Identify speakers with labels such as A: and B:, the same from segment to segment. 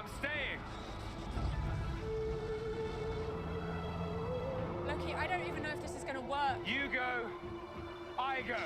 A: I'm staying.
B: Loki, I don't even know if this is gonna work.
A: You go, I go.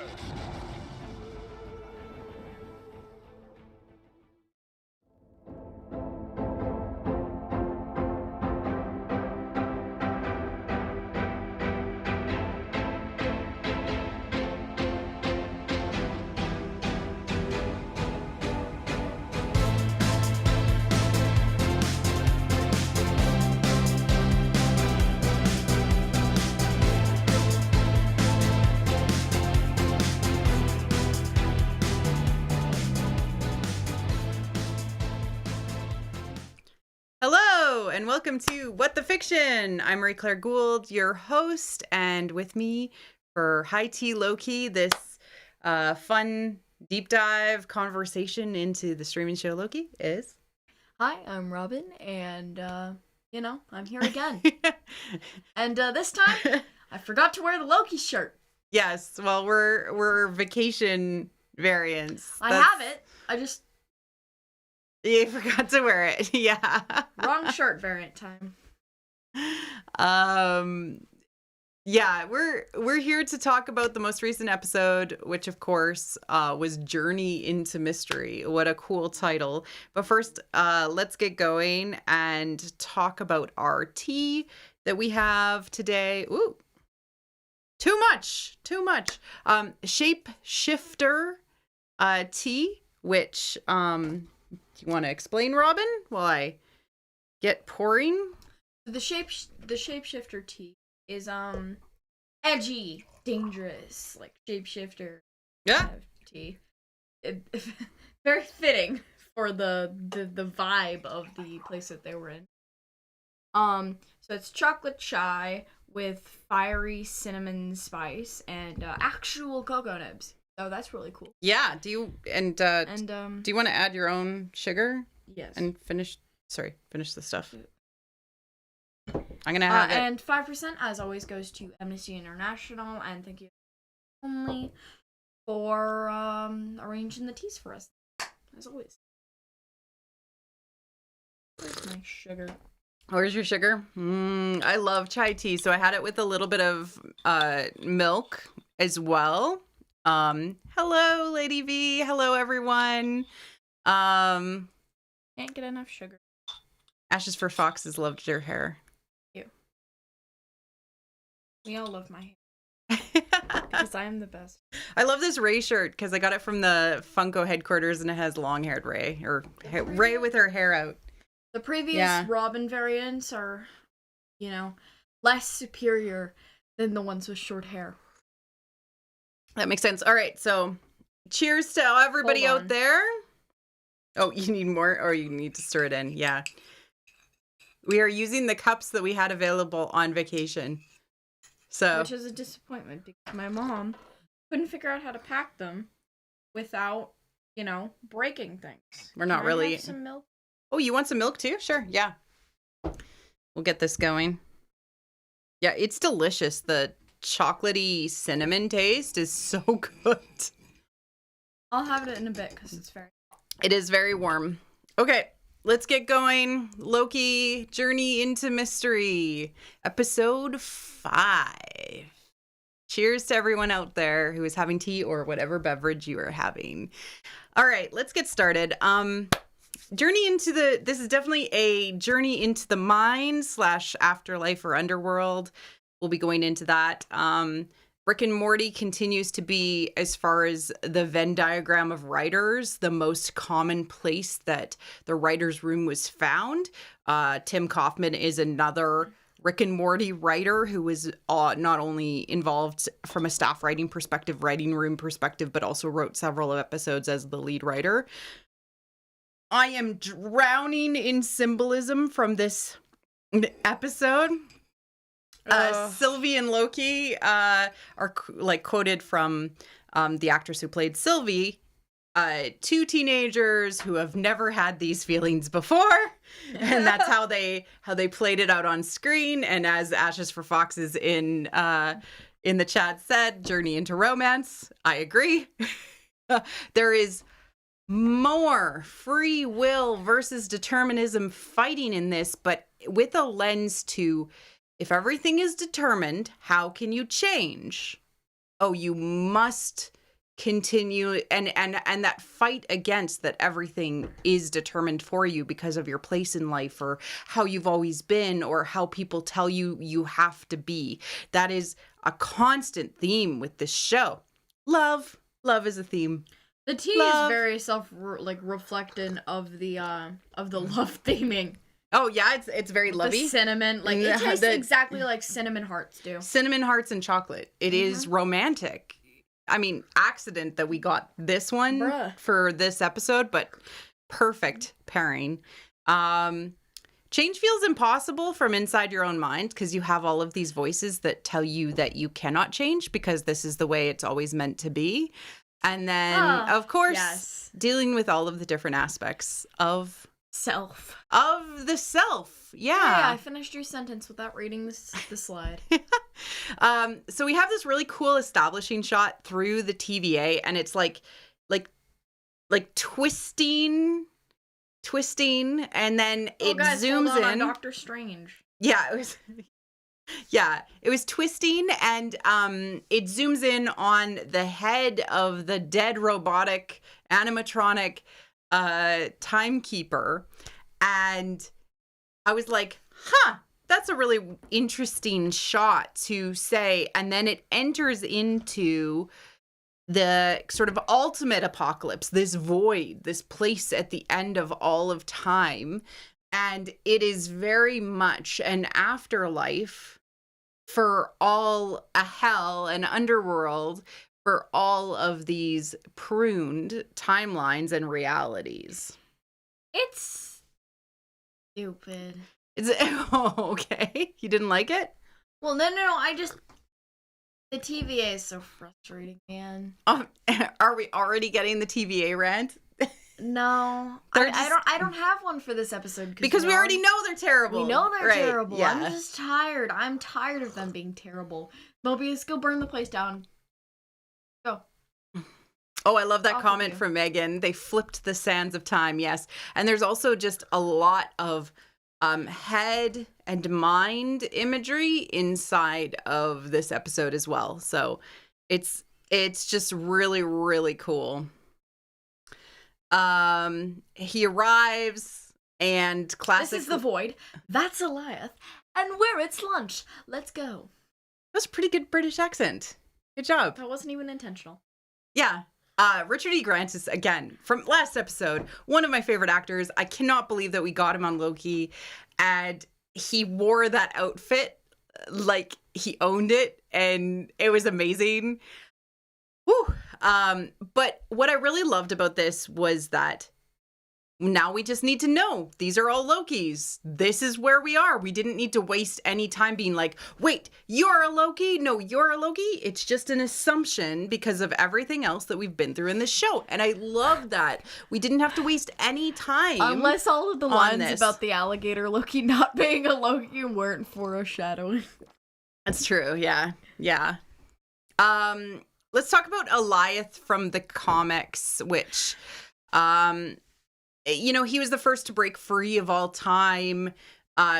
C: Hello, and welcome to What the Fiction. I'm Marie-Claire Gould, your host, and with me for High Tea Loki, this fun deep dive conversation into the streaming show Loki is...
D: Hi, I'm Robin, and, I'm here again. And this time, I forgot to wear the Loki shirt.
C: Yes, well, we're vacation variants.
D: I have it, I just...
C: You forgot to wear it, yeah.
D: Wrong shirt variant time.
C: Yeah, we're here to talk about the most recent episode, which of course was Journey into Mystery. What a cool title. But first, let's get going and talk about our tea that we have today. Ooh, too much. Shape Shifter tea, which do you want to explain, Robin, while I get pouring?
D: The shapeshifter tea is edgy, dangerous, like shapeshifter kind of tea. Very fitting for the vibe of the place that they were in. So it's chocolate chai with fiery cinnamon spice and actual cocoa nibs. So that's really cool.
C: Yeah. Do you do you want to add your own sugar?
D: Yes.
C: And finish the stuff. I'm gonna have it.
D: And 5%, as always, goes to Amnesty International, and thank you only for arranging the teas for us, as always. Where's my sugar?
C: Where's your sugar? I love chai tea, so I had it with a little bit of milk as well. Hello, Lady V. Hello, everyone.
D: Can't get enough sugar.
C: Ashes for Foxes loved your hair.
D: You. We all love my hair. Because I am the best.
C: I love this Ray shirt because I got it from the Funko headquarters and it has long-haired Ray, or Ray with her hair out.
D: The previous Robin variants are, less superior than the ones with short hair.
C: That makes sense. All right, so cheers to everybody out there. Oh, you need more, or you need to stir it in. Yeah. We are using the cups that we had available on vacation. So,
D: which is a disappointment because my mom couldn't figure out how to pack them without, breaking things.
C: We're not
D: Can I
C: really...
D: have some milk?
C: Oh, you want some milk too? Sure, yeah. We'll get this going. Yeah, it's delicious. The chocolatey cinnamon taste is so good.
D: I'll have it in a bit because it's very...
C: It is very warm. Okay, let's get going. Loki, Journey into Mystery, episode 5. Cheers to everyone out there who is having tea or whatever beverage you are having. All right, let's get started. This is definitely a journey into the mind / afterlife or underworld. We'll be going into that. Rick and Morty continues to be, as far as the Venn diagram of writers, the most common place that the writer's room was found. Tim Kaufman is another Rick and Morty writer who was not only involved from a staff writing perspective, writing room perspective, but also wrote several episodes as the lead writer. I am drowning in symbolism from this episode. Sylvie and Loki are quoted from the actress who played Sylvie. 2 teenagers who have never had these feelings before, and that's how they played it out on screen. And as Ashes for Foxes in the chat said, journey into romance. I agree. There is more free will versus determinism fighting in this, but with a lens to, if everything is determined, how can you change? Oh, you must continue, and that fight against that everything is determined for you because of your place in life or how you've always been or how people tell you you have to be. That is a constant theme with this show. Love is a theme.
D: The tea is very reflectant of the love theming.
C: Oh yeah, it's very lovey.
D: The cinnamon, like it tastes exactly like cinnamon hearts do.
C: Cinnamon hearts and chocolate. It is romantic. I mean, accident that we got this one for this episode, but perfect pairing. Change feels impossible from inside your own mind because you have all of these voices that tell you that you cannot change because this is the way it's always meant to be. And then, of course, dealing with all of the different aspects of
D: self.
C: Of the self. Yeah.
D: Yeah, I finished your sentence without reading the slide.
C: So we have this really cool establishing shot through the TVA, and it's like twisting, and then it zooms in.
D: Doctor Strange.
C: Yeah, it was twisting, and it zooms in on the head of the dead robotic animatronic timekeeper, and I was like, that's a really interesting shot to say. And then it enters into the sort of ultimate apocalypse, this void, this place at the end of all of time. And it is very much an afterlife for all a hell and underworld for all of these pruned timelines and realities.
D: It's stupid.
C: Okay. You didn't like it?
D: Well, no. The TVA is so frustrating, man.
C: Are we already getting the TVA rant?
D: No, I don't have one for this episode
C: because we already know they're terrible.
D: We know they're terrible.
C: Yeah.
D: I'm just tired. I'm tired of them being terrible. Mobius, go burn the place down. Go.
C: Oh, I love that comment from Megan. They flipped the sands of time. Yes, and there's also just a lot of head and mind imagery inside of this episode as well. So it's just really, really cool. He arrives and classic.
D: This is the void. That's Eliath. And we're its lunch. Let's go.
C: That's a pretty good British accent. Good job.
D: That wasn't even intentional.
C: Yeah. Richard E. Grant is, again, from last episode, one of my favorite actors. I cannot believe that we got him on Loki, and he wore that outfit like he owned it, and it was amazing. Whew. But what I really loved about this was that now we just need to know these are all Lokis. This is where we are. We didn't need to waste any time being like, wait, you're a Loki? No, you're a Loki. It's just an assumption because of everything else that we've been through in this show. And I love that. We didn't have to waste any time.
D: Unless all of the lines about the alligator Loki not being a Loki weren't foreshadowing. That's
C: true. Yeah. Yeah. Let's talk about Eliath from the comics, which, he was the first to break free of all time,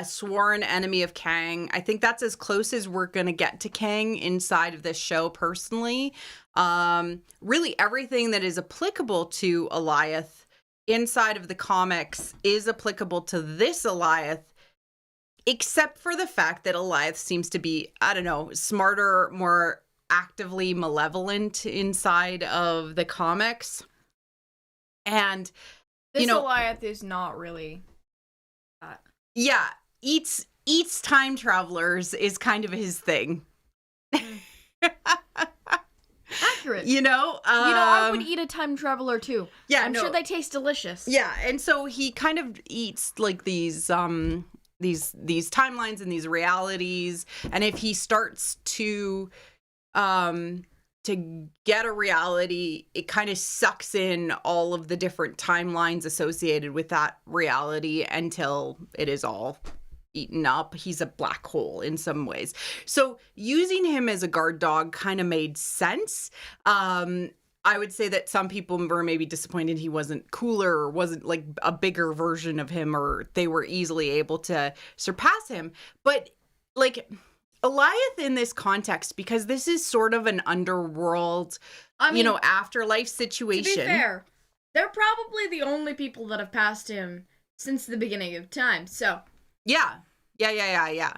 C: sworn enemy of Kang. I think that's as close as we're going to get to Kang inside of this show personally. Really everything that is applicable to Eliath inside of the comics is applicable to this Eliath, except for the fact that Eliath seems to be, I don't know, smarter, more actively malevolent inside of the comics. And
D: this Eliath is not really that.
C: Yeah, eats time travelers is kind of his thing.
D: Accurate.
C: I
D: would eat a time traveler too.
C: Yeah,
D: I'm sure they taste delicious.
C: Yeah, and so he kind of eats like these timelines and these realities, and if he starts to get a reality, it kind of sucks in all of the different timelines associated with that reality until it is all eaten up. He's a black hole in some ways. So using him as a guard dog kind of made sense. I would say that some people were maybe disappointed he wasn't cooler or wasn't like a bigger version of him, or they were easily able to surpass him. But like Goliath in this context, because this is sort of an underworld, afterlife situation.
D: To be fair, they're probably the only people that have passed him since the beginning of time. So
C: yeah. Yeah,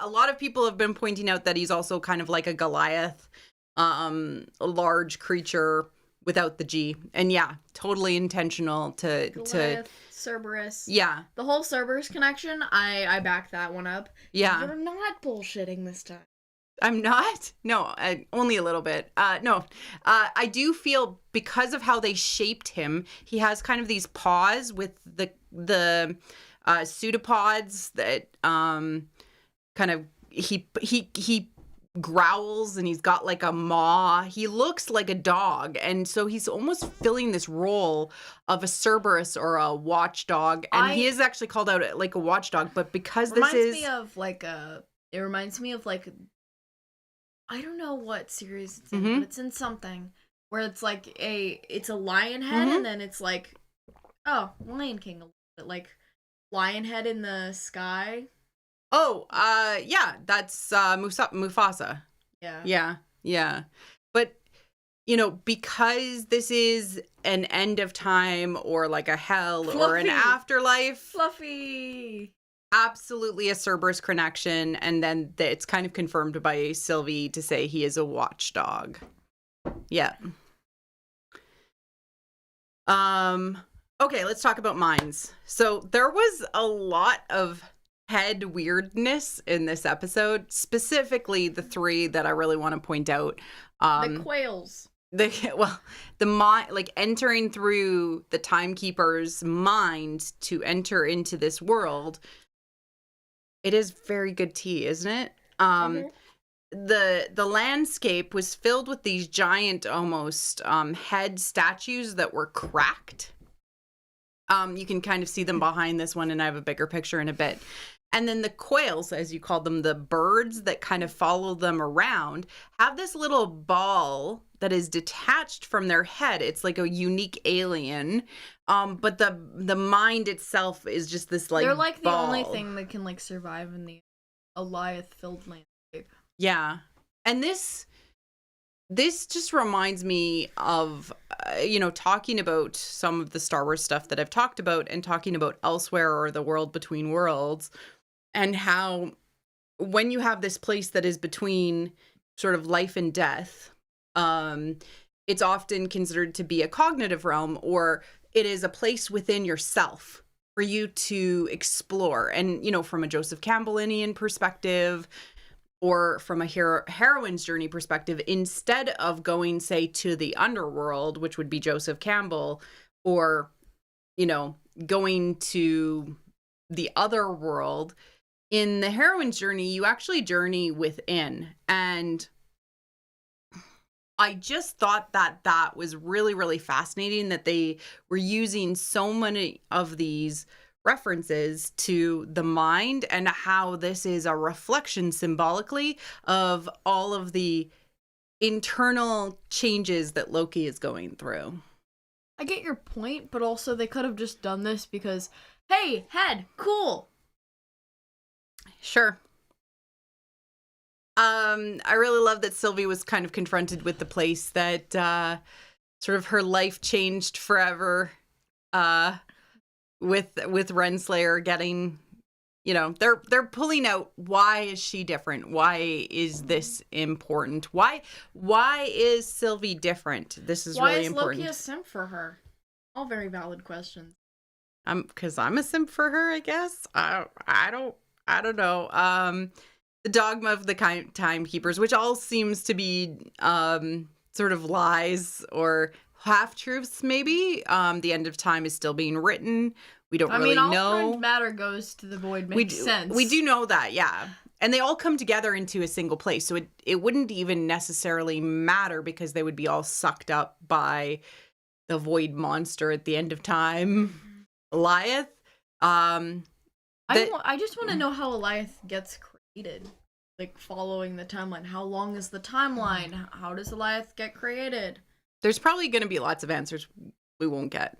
C: a lot of people have been pointing out that he's also kind of like a Goliath, a large creature without the G. And yeah, totally intentional
D: Goliath, Cerberus.
C: Yeah.
D: The whole Cerberus connection, I back that one up.
C: Yeah.
D: You're not bullshitting this time.
C: I'm not? No, only a little bit. No, I do feel because of how they shaped him, he has kind of these paws with the pseudopods that kind of he growls, and he's got like a maw. He looks like a dog, and so he's almost filling this role of a Cerberus or a watchdog, and he is actually called out like a watchdog. But because it
D: reminds me of like I don't know what series it's in, but it's in something where it's like it's a lion head, and then it's like Lion King, a little bit like lion head in the sky.
C: Oh, yeah, that's Mufasa. Yeah. But, because this is an end of time or like a hell or an afterlife.
D: Fluffy.
C: Absolutely a Cerberus connection. And then it's kind of confirmed by Sylvie to say he is a watchdog. Yeah. Okay, let's talk about minds. So there was a lot of head weirdness in this episode, specifically the three that I really want to point out.
D: The quails.
C: The mind, like entering through the timekeeper's mind to enter into this world. It is very good tea, isn't it? The landscape was filled with these giant, almost head statues that were cracked. You can kind of see them behind this one, and I have a bigger picture in a bit. And then the quails, as you call them, the birds that kind of follow them around, have this little ball that is detached from their head. It's like a unique alien. But the mind itself is just this like
D: they're like
C: ball.
D: The only thing that can like survive in the Goliath-filled landscape.
C: Yeah. And this just reminds me of, talking about some of the Star Wars stuff that I've talked about and talking about Elsewhere or the World Between Worlds, and how when you have this place that is between sort of life and death, it's often considered to be a cognitive realm, or it is a place within yourself for you to explore. And, from a Joseph Campbellian perspective, or from a heroine's journey perspective, instead of going, say, to the underworld, which would be Joseph Campbell, or, going to the other world, in the heroine's journey, you actually journey within. And I just thought that was really, really fascinating that they were using so many of these references to the mind, and how this is a reflection symbolically of all of the internal changes that Loki is going through.
D: I get your point, but also they could have just done this because, hey, head, cool.
C: Sure. I really love that Sylvie was kind of confronted with the place that sort of her life changed forever. With Renslayer getting, they're pulling out, why is she different? Why is this important? Why is Sylvie different? This is really important.
D: Why is Loki a simp for her? All very valid questions.
C: Because I'm a simp for her, I guess. I don't know. The dogma of the timekeepers, which all seems to be sort of lies or half-truths, maybe. The end of time is still being written. We don't really know.
D: All matter goes to the void makes sense.
C: We do know that, yeah. And they all come together into a single place. So it wouldn't even necessarily matter, because they would be all sucked up by the void monster at the end of time. Goliath.
D: I just want to know how Goliath gets created. like following the timeline. How long is the timeline? How does Goliath get created?
C: There's probably going to be lots of answers we won't get.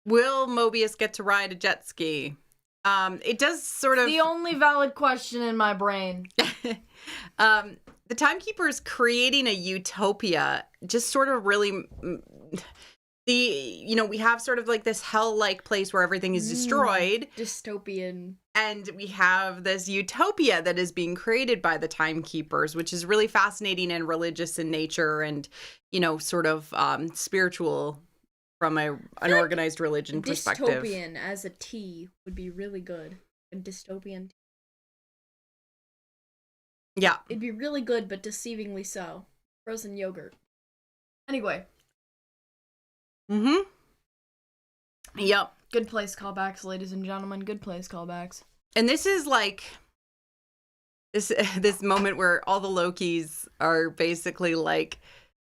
C: Will Mobius get to ride a jet ski? It does sort of...
D: The only valid question in my brain.
C: The Timekeeper's creating a utopia just sort of really... we have sort of like this hell-like place where everything is destroyed.
D: Dystopian.
C: And we have this utopia that is being created by the Timekeepers, which is really fascinating and religious in nature and, sort of spiritual from an organized religion perspective.
D: Dystopian as a tea would be really good. A dystopian tea.
C: Yeah.
D: It'd be really good, but deceivingly so. Frozen yogurt. Anyway.
C: Mm-hmm. Yep.
D: Good place callbacks, ladies and gentlemen. Good place callbacks.
C: And this is like this moment where all the Lokis are basically like,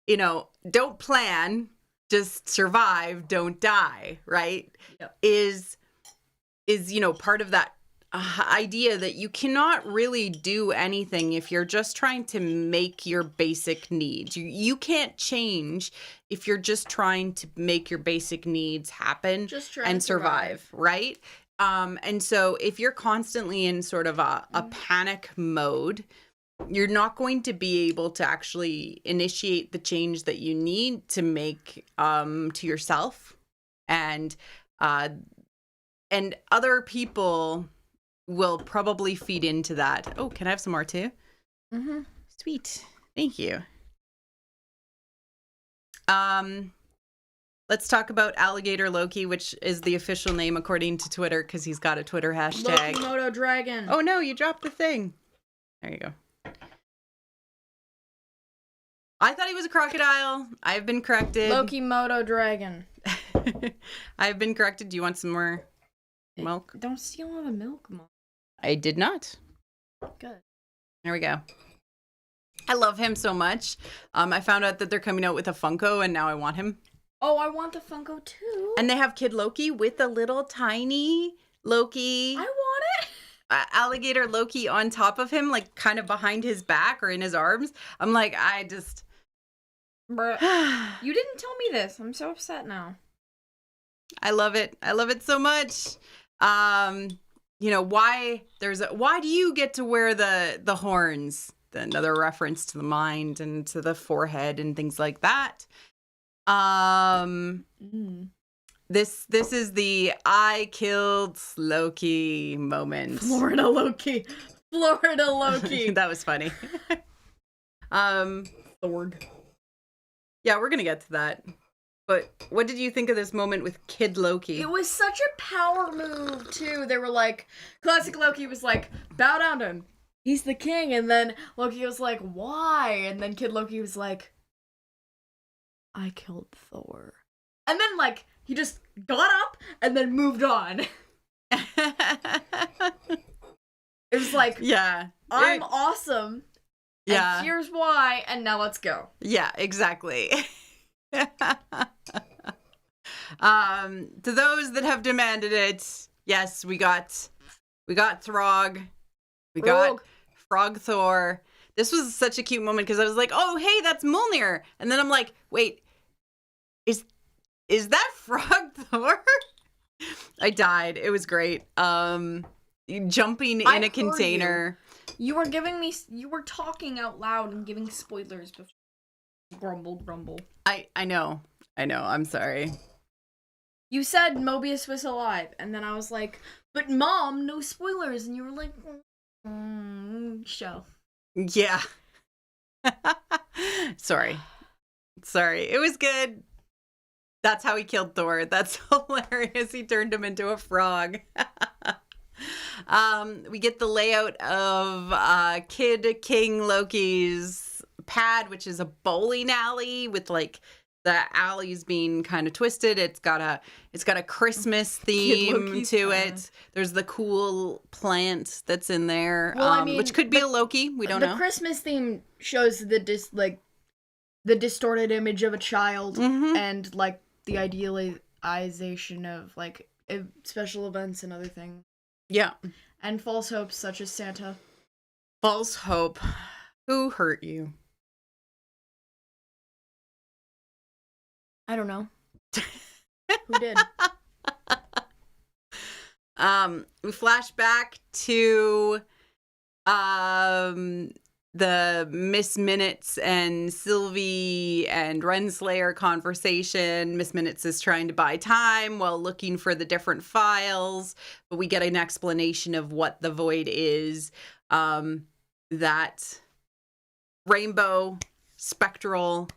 C: don't plan, just survive, don't die, right?
D: Yep.
C: Is part of that idea that you cannot really do anything if you're just trying to make your basic needs. You can't change if you're just trying to make your basic needs happen and survive, right? And so if you're constantly in sort of a panic mode, you're not going to be able to actually initiate the change that you need to make to yourself and other people will probably feed into that. Oh, can I have some more too?
D: Mm-hmm.
C: Sweet. Thank you. Let's talk about Alligator Loki, which is the official name according to Twitter because he's got a Twitter hashtag.
D: Loki Moto Dragon.
C: Oh no, you dropped the thing. There you go. I thought he was a crocodile. I've been corrected.
D: Loki Moto Dragon.
C: I've been corrected. Do you want some more milk?
D: Don't steal all the milk, Mom.
C: I did not.
D: Good.
C: There we go. I love him so much. I found out that they're coming out with a Funko and now I want him.
D: Oh, I want the Funko too.
C: And they have Kid Loki with a little tiny Loki.
D: I want it.
C: Alligator Loki on top of him, like kind of behind his back or in his arms. I'm like,
D: Bruh. You didn't tell me this. I'm so upset now.
C: I love it. I love it so much. Why do you get to wear the horns? Another reference to the mind and to the forehead and things like that. This is the I killed Loki moment.
D: Florida Loki.
C: That was funny.
D: Thorg.
C: Yeah, we're gonna get to that. But what did you think of this moment with Kid Loki?
D: It was such a power move, too. They were like, classic Loki was like, bow down to him. He's the king. And then Loki was like, why? And then Kid Loki was like, I killed Thor. And then, like, he just got up and then moved on. It was like,
C: yeah,
D: I'm awesome.
C: Yeah.
D: And here's why. And now let's go.
C: Yeah, exactly. To those that have demanded it, yes, we got Throg, we got Frog Thor. This was such a cute moment because I was like, oh hey, that's Mjolnir, and then I'm like, wait, is that Frog Thor? I died. It was great. Jumping in a container.
D: You were talking out loud and giving spoilers before. Grumble.
C: I know. I'm sorry.
D: You said Mobius was alive, and then I was like, but Mom, no spoilers. And you were like, show.
C: Yeah. Sorry. It was good. That's how he killed Thor. That's hilarious. He turned him into a frog. We get the layout of Kid King Loki's pad, which is a bowling alley with like the alleys being kind of twisted. It's got a Christmas theme to it. There's the cool plant that's in there, which could be a Loki. We don't know.
D: The Christmas theme shows the distorted image of a child and like the idealization of like special events and other things.
C: Yeah.
D: And false hopes such as Santa.
C: False hope. Who hurt you?
D: I don't know. Who did?
C: We flash back to the Miss Minutes and Sylvie and Renslayer conversation. Miss Minutes is trying to buy time while looking for the different files, but we get an explanation of what the void is. That rainbow spectral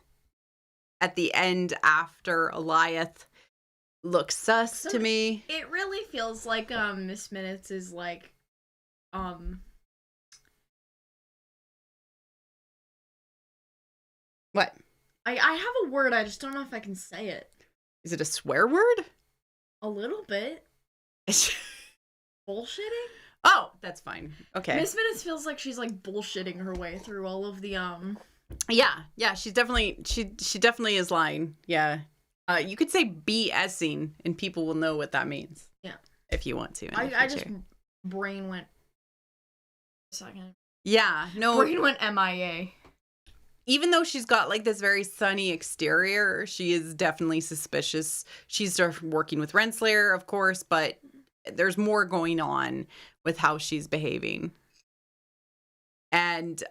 C: at the end after Eliath looks sus to me.
D: It really feels like Miss Minutes is like
C: What?
D: I have a word, I just don't know if I can say it.
C: Is it a swear word?
D: A little bit. Bullshitting?
C: Oh, that's fine. Okay.
D: Miss Minutes feels like she's like bullshitting her way through all of the
C: Yeah, she's definitely she definitely is lying. Yeah. You could say BSing and people will know what that means. Yeah. If you want to.
D: I just brain went a second.
C: Yeah, no.
D: Brain went MIA.
C: Even though she's got like this very sunny exterior, she is definitely suspicious. She's working with Renslayer, of course, but there's more going on with how she's behaving. And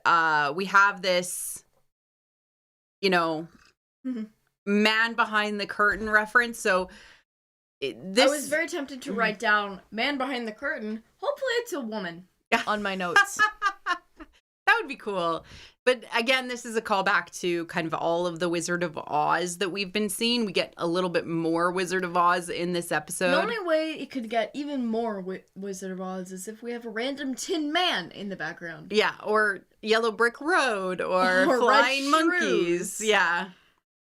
C: we have this, you know, man behind the curtain reference. So
D: I was very tempted to write down man behind the curtain. Hopefully it's a woman on my notes.
C: That would be cool. But again, this is a callback to kind of all of the Wizard of Oz that we've been seeing. We get a little bit more Wizard of Oz in this episode.
D: The only way it could get even more Wizard of Oz is if we have a random Tin Man in the background.
C: Yeah, or Yellow Brick Road, or Flying Monkeys. Yeah.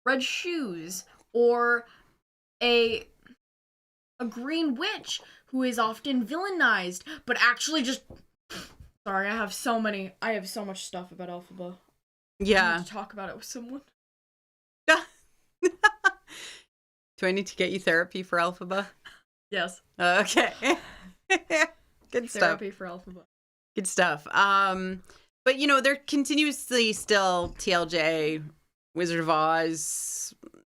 D: Red Shoes, or a green witch who is often villainized, but actually just... Sorry, I have so much stuff about Elphaba.
C: Yeah.
D: I need to talk about it with someone.
C: Do I need to get you therapy for Elphaba?
D: Yes.
C: Okay. Good stuff.
D: Therapy for Elphaba.
C: Good stuff. But you know, they're continuously still TLJ, Wizard of Oz,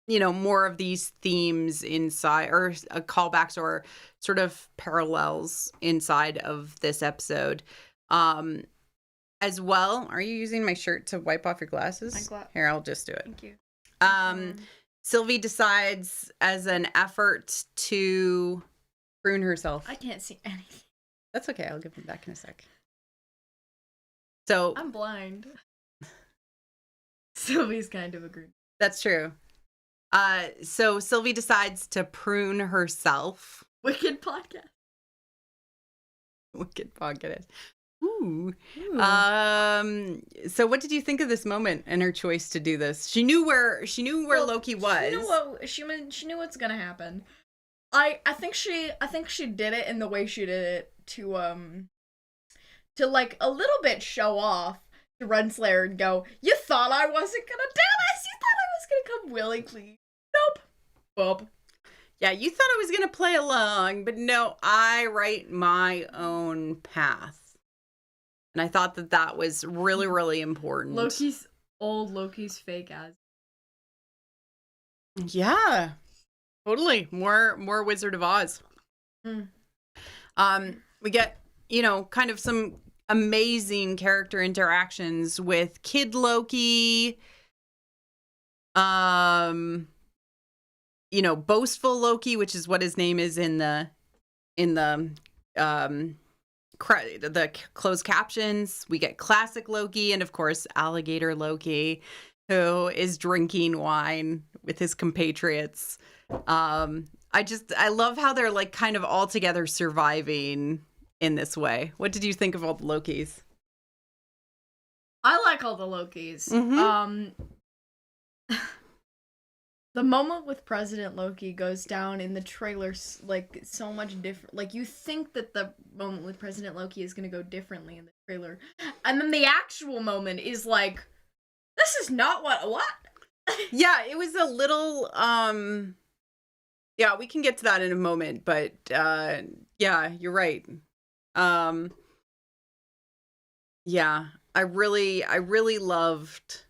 C: you know, more of these themes inside, or callbacks or sort of parallels inside of this episode. As well, are you using my shirt to wipe off your glasses? Here, I'll just do it.
D: Thank you.
C: Sylvie decides as an effort to prune herself.
D: I can't see anything.
C: That's okay. I'll give them back in a sec. So
D: I'm blind. Sylvie's kind of a group.
C: That's true. So Sylvie decides to prune herself.
D: Wicked podcast.
C: Wicked podcast. Ooh. So what did you think of this moment and her choice to do this? She knew where Loki was.
D: She knew what's gonna happen. I think she did it in the way she did it to like a little bit show off to Renslayer and go, you thought I wasn't gonna do this? You thought I was gonna come willingly. Nope. Bob.
C: Yeah, you thought I was gonna play along, but no, I write my own path. And I thought that was really, really important.
D: Loki's fake as.
C: Yeah, totally. More Wizard of Oz. We get, you know, kind of some amazing character interactions with Kid Loki. You know, boastful Loki, which is what his name is in the closed captions. We get classic Loki and of course alligator Loki, who is drinking wine with his compatriots. I love how they're like kind of all together surviving in this way. What did you think of all the Lokis?
D: I like all the Lokis. The moment with President Loki goes down in the trailers like so much different. Like you think that the moment with President Loki is going to go differently in the trailer. And then the actual moment is like, this is not what?
C: Yeah, it was a little, yeah, we can get to that in a moment, but, yeah, you're right. Yeah, I really loved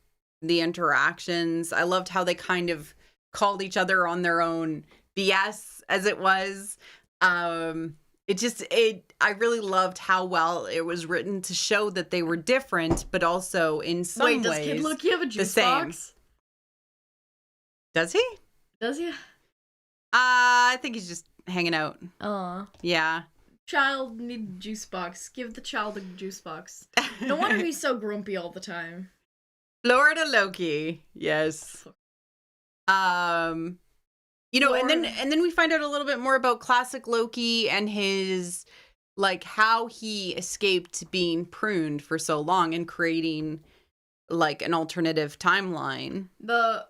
C: the interactions. I loved how they kind of called each other on their own BS, as it was. I really loved how well it was written to show that they were different, but also in some
D: Wait, does
C: ways
D: Kid Loki have a
C: the
D: juice
C: same.
D: box?
C: Does he?
D: Does he?
C: I think he's just hanging out. Yeah.
D: Child need a juice box. Give the child a juice box. No wonder he's so grumpy all the time.
C: Florida Loki. Yes. You know, and then we find out a little bit more about classic Loki and his, like, how he escaped being pruned for so long and creating, like, an alternative timeline.
D: The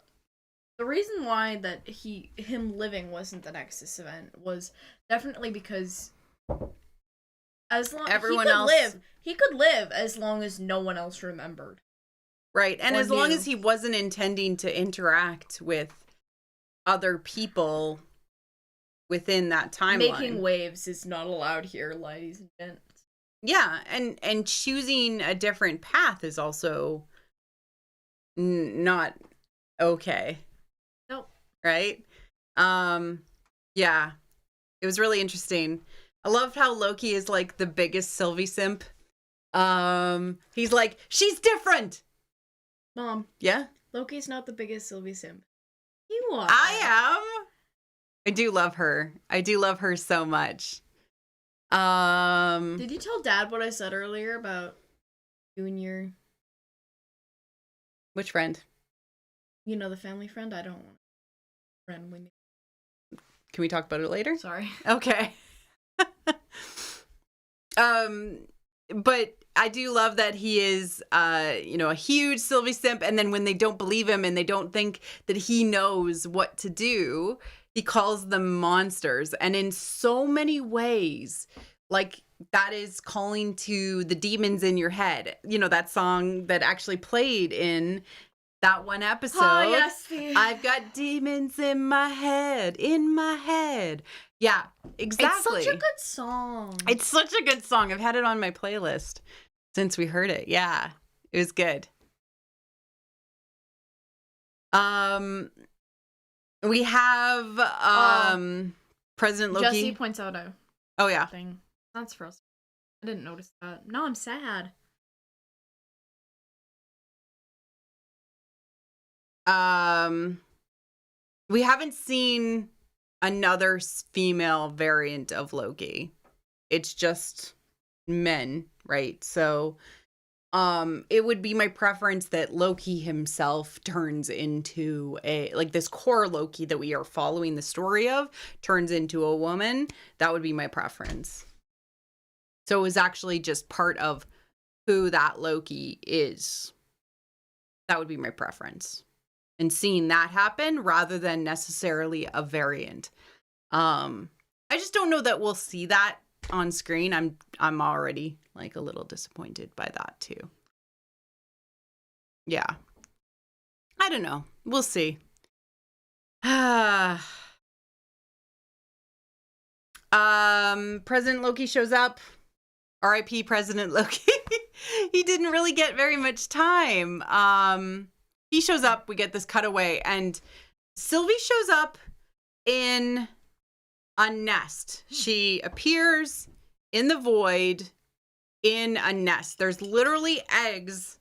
D: reason why that him living wasn't the Nexus event was definitely because as long
C: everyone else
D: he could live as long as no one else remembered.
C: Right, and as long as he wasn't intending to interact with other people within that timeline.
D: Making waves is not allowed here, ladies and gents.
C: Yeah, and choosing a different path is also not okay.
D: Nope.
C: Right? Yeah. It was really interesting. I loved how Loki is like the biggest Sylvie simp. He's like, she's different.
D: Mom.
C: Yeah?
D: Loki's not the biggest Sylvie simp. You are.
C: I am. I do love her. I do love her so much.
D: Did you tell Dad what I said earlier about you and your...
C: Which friend?
D: You know, the family friend? I don't want a friend with me.
C: Can we talk about it later?
D: Sorry.
C: Okay. But I do love that he is, you know, a huge Sylvie simp. And then when they don't believe him and they don't think that he knows what to do, he calls them monsters. And in so many ways, like, that is calling to the demons in your head. You know, that song that actually played in that one episode.
D: Oh, yes.
C: I've got demons in my head, in my head. Yeah, exactly.
D: It's such a good song.
C: It's such a good song. I've had it on my playlist since we heard it. Yeah, it was good. We have President Loki.
D: Jesse points out a
C: yeah.
D: thing. That's for us. I didn't notice that. No, I'm sad.
C: We haven't seen another female variant of Loki. It's just men, right? So it would be my preference that Loki himself turns into this core Loki that we are following the story of turns into a woman. That would be my preference. So it was actually just part of who that Loki is. That would be my preference. And seeing that happen rather than necessarily a variant. I just don't know that we'll see that on screen. I'm already like a little disappointed by that too. Yeah. I don't know. We'll see. President Loki shows up. R.I.P. President Loki. He didn't really get very much time. He shows up, we get this cutaway, and Sylvie shows up in a nest. She appears in the void in a nest. There's literally eggs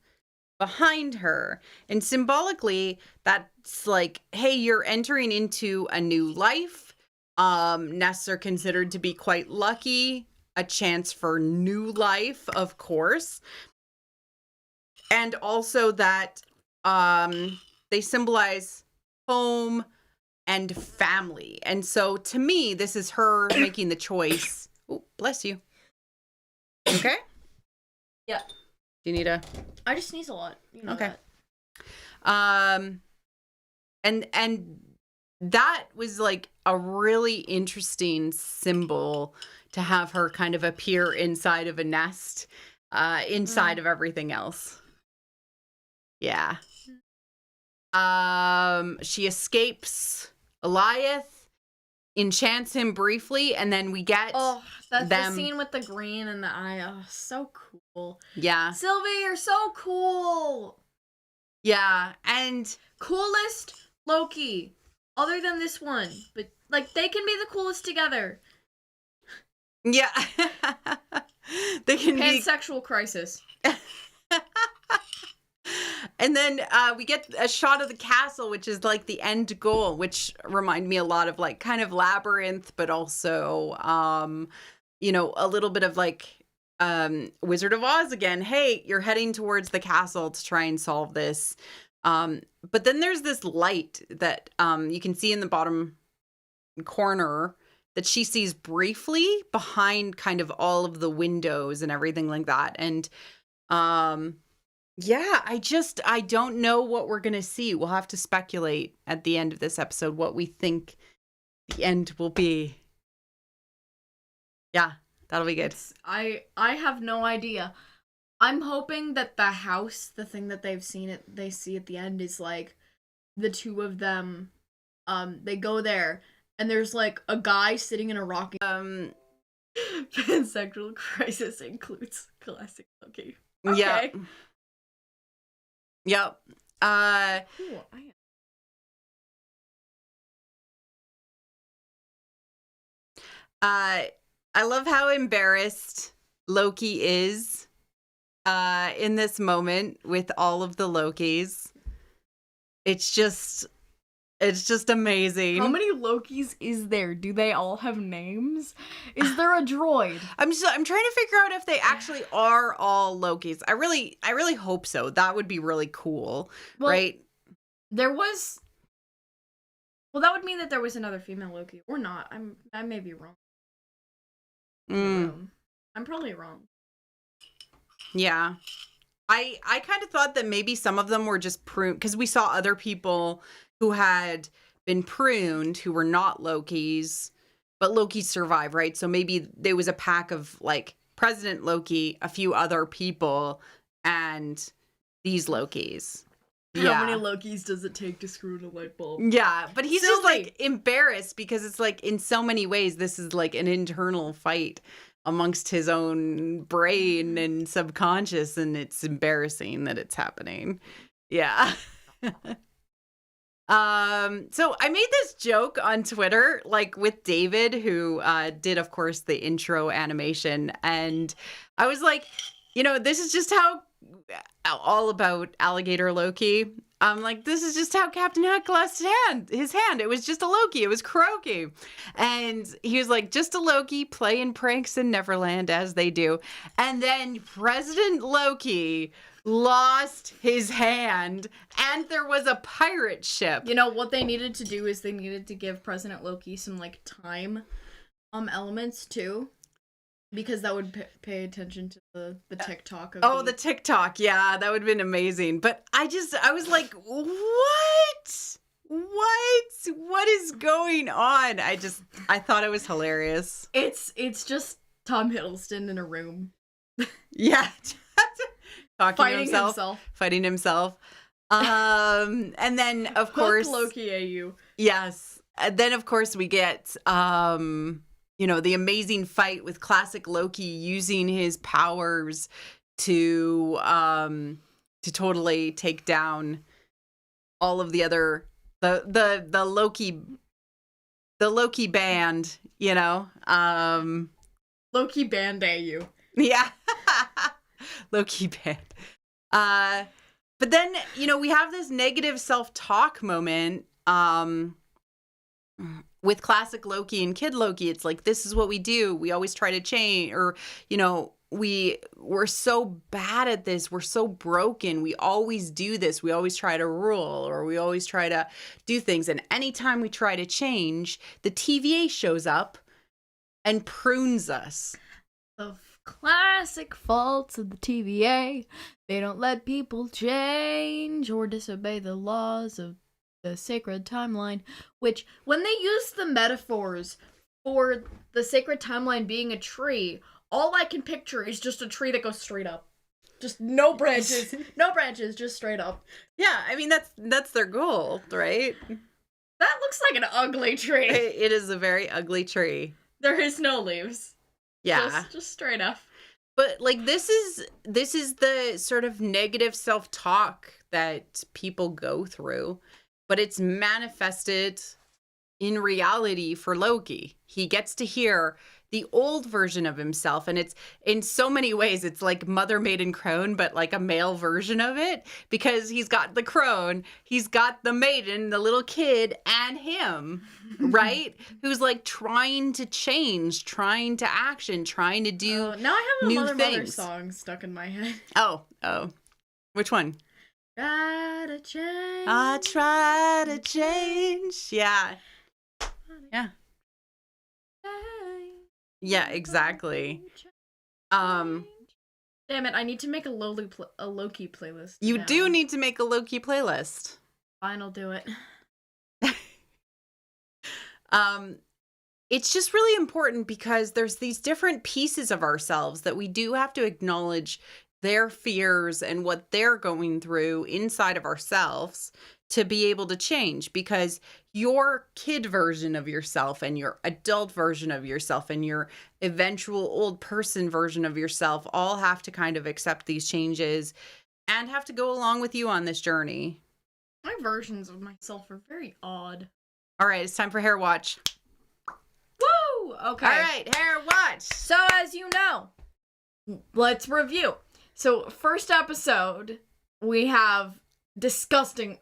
C: behind her. And symbolically, that's like, hey, you're entering into a new life. Nests are considered to be quite lucky. A chance for new life, of course. And also that they symbolize home and family. And so to me, this is her making the choice. Oh, bless you. Okay?
D: Yeah.
C: Do you need a...
D: I just sneeze a lot. You know
C: okay.
D: That.
C: And that was like a really interesting symbol to have her kind of appear inside of a nest, inside of everything else. Yeah. She escapes Eliath enchants him briefly, and then we get
D: that's
C: them.
D: the scene with the green and the eye. Oh, so cool.
C: Yeah.
D: Sylvie, you're so cool.
C: Yeah, and
D: coolest Loki, other than this one, but like they can be the coolest together.
C: Yeah. They can be
D: pansexual crisis.
C: And then we get a shot of the castle, which is like the end goal, which remind me a lot of like kind of Labyrinth, but also, you know, a little bit of like Wizard of Oz again. Hey, you're heading towards the castle to try and solve this. But then there's this light that you can see in the bottom corner that she sees briefly behind kind of all of the windows and everything like that. And yeah, I don't know what we're going to see. We'll have to speculate at the end of this episode what we think the end will be. Yeah, that'll be good.
D: I have no idea. I'm hoping that the house, the thing that they see at the end is like the two of them, they go there and there's like a guy sitting in a rocking. Pansexual crisis includes classic Loki. Okay.
C: Yeah. Yep.
D: Cool.
C: I love how embarrassed Loki is in this moment with all of the Lokis. It's just amazing.
D: How many Lokis is there? Do they all have names? Is there a droid?
C: I'm trying to figure out if they actually are all Lokis. I really hope so. That would be really cool, right?
D: There was. Well, that would mean that there was another female Loki, or not. I may be wrong. I'm probably wrong.
C: Yeah. I kind of thought that maybe some of them were just pruned, because we saw other people who had been pruned who were not Lokis, but Loki survived, right? So maybe there was a pack of like President Loki, a few other people, and these Lokis.
D: How many Lokis does it take to screw in a light bulb?
C: Yeah, but he's just like embarrassed because it's like in so many ways this is like an internal fight amongst his own brain and subconscious, and it's embarrassing that it's happening. Yeah. So I made this joke on Twitter, like with David, who did, of course, the intro animation, and I was like, you know, this is just how all about alligator Loki. Like, this is just how Captain Hook lost his hand. It was just a Loki. It was Kuroki. And he was like, just a Loki playing pranks in Neverland as they do. And then President Loki lost his hand and there was a pirate ship.
D: You know, what they needed to do is they needed to give President Loki some, like, time elements, too. Because that would pay attention to the TikTok.
C: The TikTok. Yeah, that would have been amazing. But I was like, what? What is going on? I thought it was hilarious.
D: It's just Tom Hiddleston in a room.
C: Yeah. Fighting himself. And then, of course...
D: Loki AU.
C: Yes. And then, of course, we get... you know, the amazing fight with classic Loki using his powers to totally take down all of the other the Loki band, you know.
D: Loki band AU.
C: Yeah. Loki band. But then, you know, we have this negative self-talk moment with classic Loki and kid Loki. It's like, this is what we do. We always try to change, or, you know, we're so bad at this. We're so broken. We always do this. We always try to rule, or we always try to do things. And anytime we try to change, the TVA shows up and prunes us.
D: The classic faults of the TVA. They don't let people change or disobey the laws of the sacred timeline, which, when they use the metaphors for the sacred timeline being a tree, all I can picture is just a tree that goes straight up. Just no branches, just straight up.
C: Yeah, I mean, that's their goal, right?
D: That looks like an ugly tree.
C: It is a very ugly tree.
D: There is no leaves.
C: Yeah.
D: Just straight up.
C: But like this is the sort of negative self-talk that people go through, but it's manifested in reality for Loki. He gets to hear the old version of himself, and it's in so many ways it's like Mother Maiden Crone, but like a male version of it, because he's got the crone, he's got the maiden, the little kid, and him, right? Who's like trying to change, trying to action, trying to do
D: now I have a
C: new
D: Mother
C: things.
D: song stuck in my head.
C: Oh, which one?
D: Try to change.
C: I try to change. Yeah. Yeah, exactly.
D: Damn it, I need to make a Loki playlist.
C: You
D: now.
C: do need to make a Loki playlist.
D: Fine, I'll do it.
C: It's just really important because there's these different pieces of ourselves that we do have to acknowledge their fears and what they're going through inside of ourselves to be able to change, because your kid version of yourself and your adult version of yourself and your eventual old person version of yourself all have to kind of accept these changes and have to go along with you on this journey.
D: My versions of myself are very odd.
C: All right, it's time for Hair Watch.
D: Woo! Okay.
C: All right, Hair Watch.
D: So, as you know, let's review. So, first episode, we have disgusting,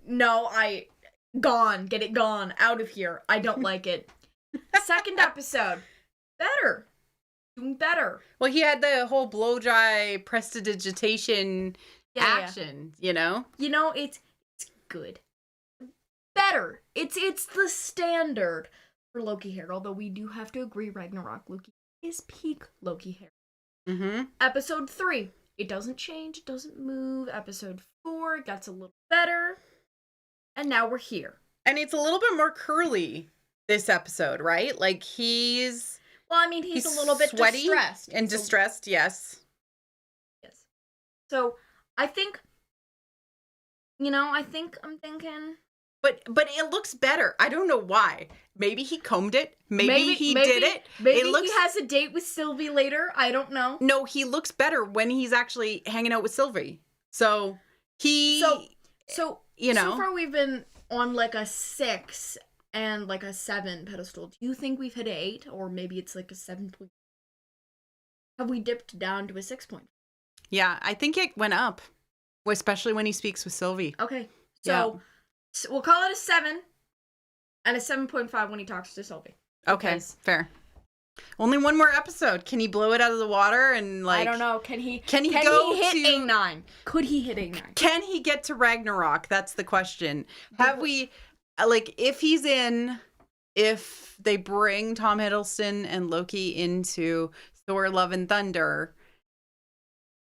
D: no, get it gone, out of here, I don't like it. Second episode, doing better.
C: Well, he had the whole blow dry prestidigitation action, you know?
D: You know, it's good. Better. It's the standard for Loki hair, although we do have to agree Ragnarok Loki is peak Loki hair.
C: Mm-hmm.
D: Episode 3, it doesn't change, it doesn't move. Episode 4, it gets a little better. And now we're here.
C: And it's a little bit more curly this episode, right? Like he's
D: a little bit
C: sweaty
D: distressed.
C: and distressed, yes.
D: Yes. So I think, I'm thinking.
C: But it looks better. I don't know why. Maybe he combed it. Maybe he did it.
D: Maybe he has a date with Sylvie later. I don't know.
C: No, he looks better when he's actually hanging out with Sylvie. So
D: So far we've been on like a 6 and like a 7 pedestal. Do you think we've hit an 8, or maybe it's like a 7 point? Have we dipped down to a 6 point?
C: Yeah, I think it went up, especially when he speaks with Sylvie.
D: Okay, so we'll call it a 7 and a 7.5 when he talks to Sylvie.
C: Okay, fair. Only one more episode. Can he blow it out of the water and like?
D: I don't know. Can he
C: hit
D: A9? Could he hit A9?
C: Can he get to Ragnarok? That's the question. Have we, like, if they bring Tom Hiddleston and Loki into Thor: Love and Thunder,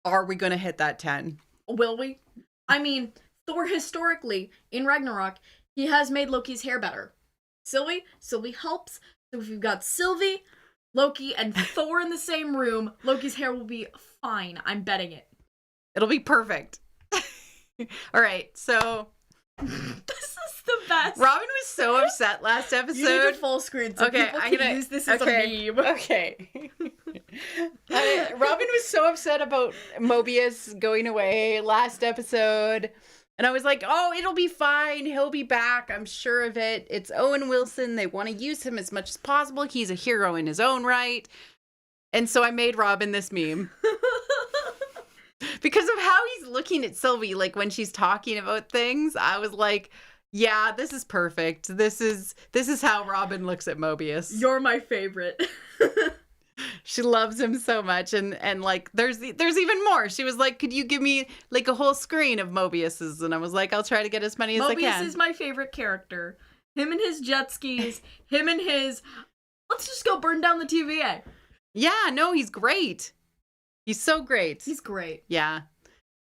C: are we going to hit that 10?
D: Will we? I mean, Thor historically in Ragnarok, he has made Loki's hair better. Sylvie helps. So if you've got Sylvie, Loki, and Thor in the same room, Loki's hair will be fine. I'm betting it.
C: It'll be perfect. All right, so
D: this is the best.
C: Robin was so upset last episode.
D: You need to full screen so people can use this as a meme.
C: Okay. Robin was so upset about Mobius going away last episode. And I was like, oh, it'll be fine. He'll be back. I'm sure of it. It's Owen Wilson. They want to use him as much as possible. He's a hero in his own right. And so I made Robin this meme. Because of how he's looking at Sylvie, like when she's talking about things, I was like, yeah, this is perfect. This is how Robin looks at Mobius.
D: You're my favorite.
C: She loves him so much, and like there's even more. She was like, could you give me like a whole screen of Mobius's? And I was like, I'll try to get as many as I can.
D: Mobius is my favorite character. Him and his jet skis, let's just go burn down the TVA.
C: Yeah, no, he's great. He's so great.
D: He's great.
C: Yeah.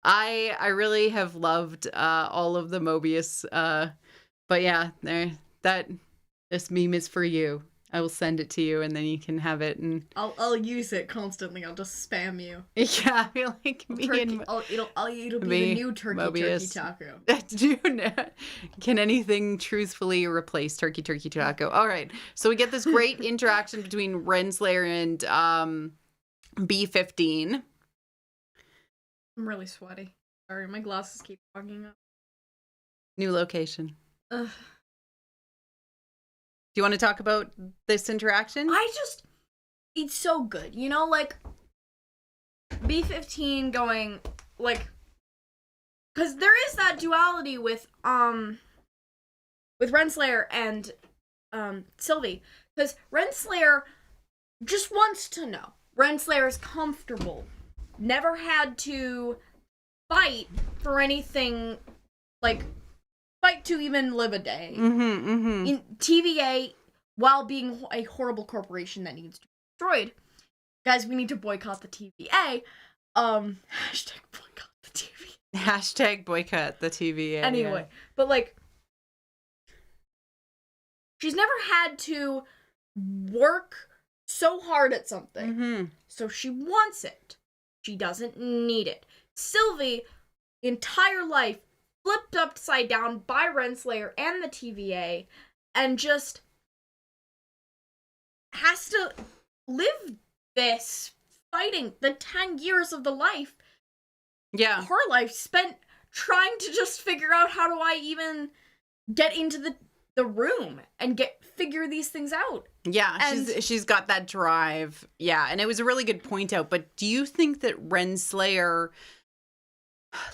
C: I really have loved all of the Mobius, but yeah, this meme is for you. I will send it to you, and then you can have it. And
D: I'll use it constantly. I'll just spam you.
C: Yeah, I feel like me
D: turkey,
C: and
D: it'll be the new turkey taco.
C: Dude, can anything truthfully replace turkey taco? All right, so we get this great interaction between Renslayer and B-15.
D: I'm really sweaty. Sorry, my glasses keep fogging up.
C: New location.
D: Ugh.
C: Do you want to talk about this interaction?
D: It's so good. You know, like, B-15 going, like, because there is that duality with Renslayer and, Sylvie. Because Renslayer just wants to know. Renslayer is comfortable. Never had to fight for anything, like, fight to even live a day. In TVA, while being a horrible corporation that needs to be destroyed. Guys, we need to boycott the TVA. Hashtag boycott the TVA.
C: Hashtag boycott the TVA.
D: Anyway, but like, she's never had to work so hard at something. So she wants it. She doesn't need it. Sylvie, entire life, flipped upside down by Renslayer and the TVA, and just has to live this fighting the 10 years of the life.
C: Yeah.
D: Her life spent trying to just figure out how do I even get into the room and figure these things out.
C: Yeah,
D: and
C: she's got that drive. Yeah, and it was a really good point out. But do you think that Renslayer,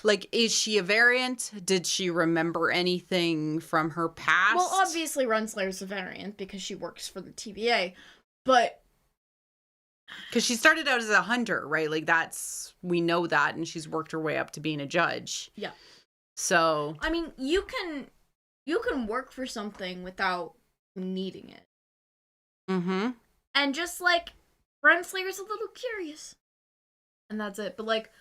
C: like, is she a variant? Did she remember anything from her past?
D: Well, obviously Renslayer's a variant because she works for the TVA, but
C: because she started out as a hunter, right? Like, we know that, and she's worked her way up to being a judge.
D: Yeah.
C: So,
D: I mean, you can work for something without needing it. And just, like, Renslayer's a little curious. And that's it. But, like,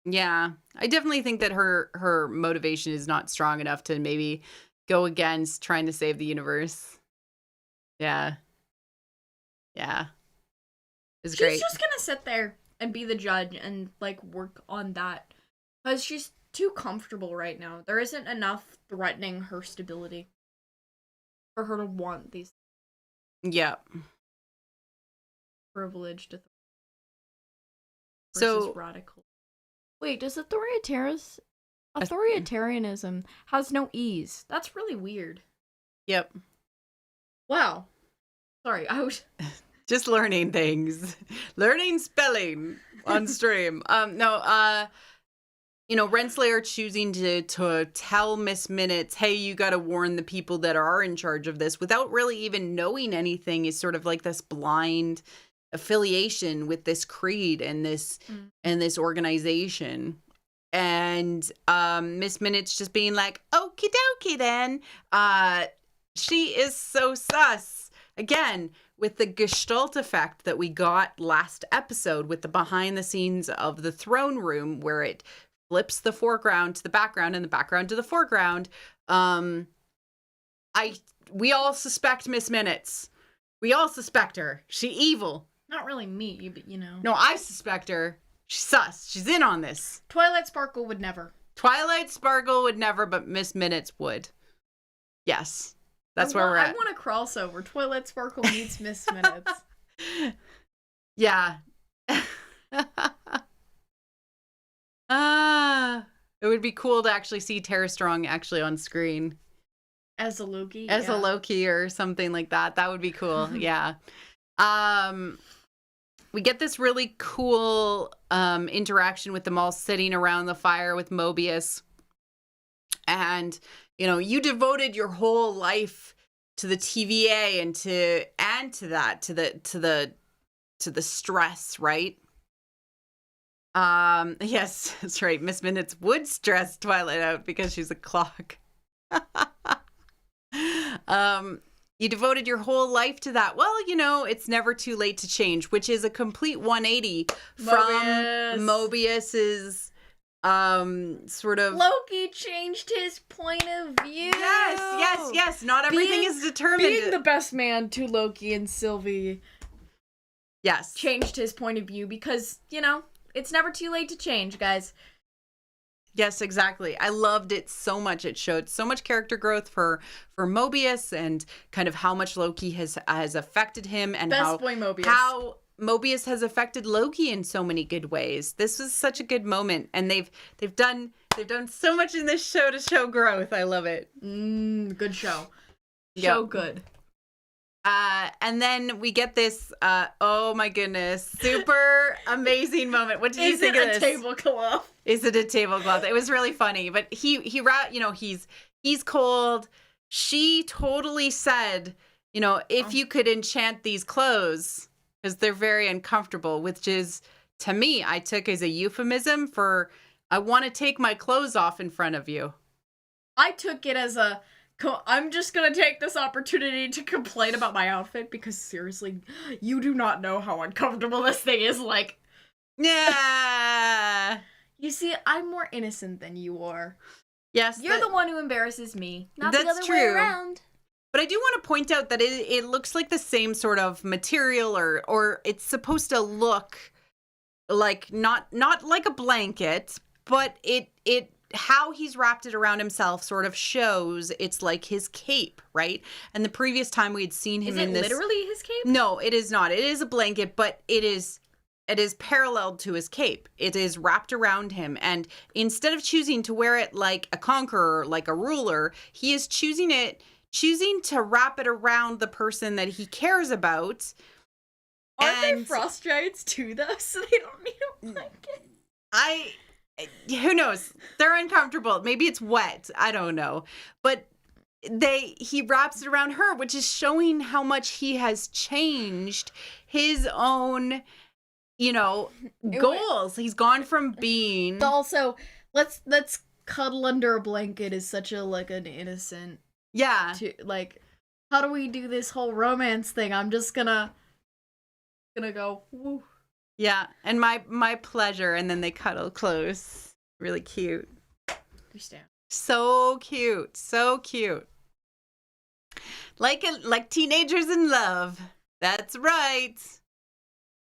C: yeah, I definitely think that her motivation is not strong enough to maybe go against trying to save the universe. Yeah. It's great.
D: She's just gonna sit there and be the judge and, like, work on that. Because she's too comfortable right now. There isn't enough threatening her stability for her to want these privileged versus radical. Wait, does authoritarianism has no ease? That's really weird.
C: Yep.
D: Wow. Sorry, I was
C: just learning things. Learning spelling on stream. You know, Renslayer choosing to tell Miss Minutes, hey, you got to warn the people that are in charge of this without really even knowing anything is sort of like this blind affiliation with this creed and this organization. And Miss Minutes just being like, okie dokie then. She is so sus. Again, with the Gestalt effect that we got last episode with the behind the scenes of the throne room where it flips the foreground to the background and the background to the foreground. We all suspect Miss Minutes. We all suspect her. She evil.
D: Not really me, but you know.
C: No, I suspect her. She's sus. She's in on this.
D: Twilight Sparkle would never.
C: Twilight Sparkle would never, but Miss Minutes would. Yes. That's where we're at.
D: I want a crossover. Twilight Sparkle meets Miss Minutes.
C: Yeah. It would be cool to actually see Tara Strong actually on screen.
D: As a Loki?
C: As a Loki or something like that. That would be cool. Yeah. We get this really cool interaction with them all sitting around the fire with Mobius. And, you know, you devoted your whole life to the TVA and to the stress, right? Yes, that's right. Miss Minutes would stress Twilight out because she's a clock. You devoted your whole life to that. Well, you know, it's never too late to change, which is a complete 180 from Mobius's sort of
D: Loki changed his point of view.
C: Yes. Not everything is determined.
D: Being the best man to Loki and Sylvie.
C: Yes.
D: Changed his point of view because, it's never too late to change, guys.
C: Yes, exactly. I loved it so much. It showed so much character growth for Mobius and kind of how much Loki has affected him and
D: Best boy Mobius.
C: How Mobius has affected Loki in so many good ways. This was such a good moment, and they've done so much in this show to show growth. I love it.
D: Good show. Show good.
C: And then we get this, oh my goodness, super amazing moment. What did you think of this?
D: Is it a tablecloth?
C: Is it a tablecloth? It was really funny, but he's cold. She totally said, if you could enchant these clothes, because they're very uncomfortable, which is, to me, I took as a euphemism for, I want to take my clothes off in front of you.
D: I took it as I'm just gonna take this opportunity to complain about my outfit because seriously, you do not know how uncomfortable this thing is. Like,
C: yeah.
D: You see, I'm more innocent than you are.
C: Yes,
D: you're the one who embarrasses me, not
C: that's
D: the other
C: true.
D: way around.
C: But I do want to point out that it looks like the same sort of material, or it's supposed to look like not like a blanket, but it how he's wrapped it around himself sort of shows it's like his cape, right? And the previous time we'd seen him in this...
D: Is it literally his cape?
C: No, it is not. It is a blanket, but it is paralleled to his cape. It is wrapped around him. And instead of choosing to wear it like a conqueror, like a ruler, he is choosing to wrap it around the person that he cares about.
D: Aren't they frost giants too, though? So they don't need a blanket?
C: Who knows? They're uncomfortable. Maybe it's wet. I don't know. But he wraps it around her, which is showing how much he has changed his own, goals. He's gone from being...
D: Also, let's cuddle under a blanket is such an innocent...
C: Yeah.
D: How do we do this whole romance thing? I'm just gonna go, woo.
C: Yeah, and my pleasure, and then they cuddle close. Really cute.
D: Understand.
C: So cute. So cute. Like teenagers in love. That's right.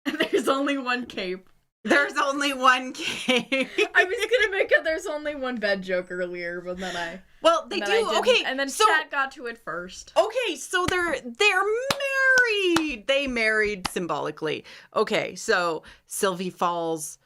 D: There's only one cape.
C: There's only one cape.
D: I was gonna make a there's only one bed joke earlier, but then I...
C: Well, they do. Okay,
D: and then Chad got to it first.
C: Okay, so they're married. They married symbolically. Okay, so Loki follows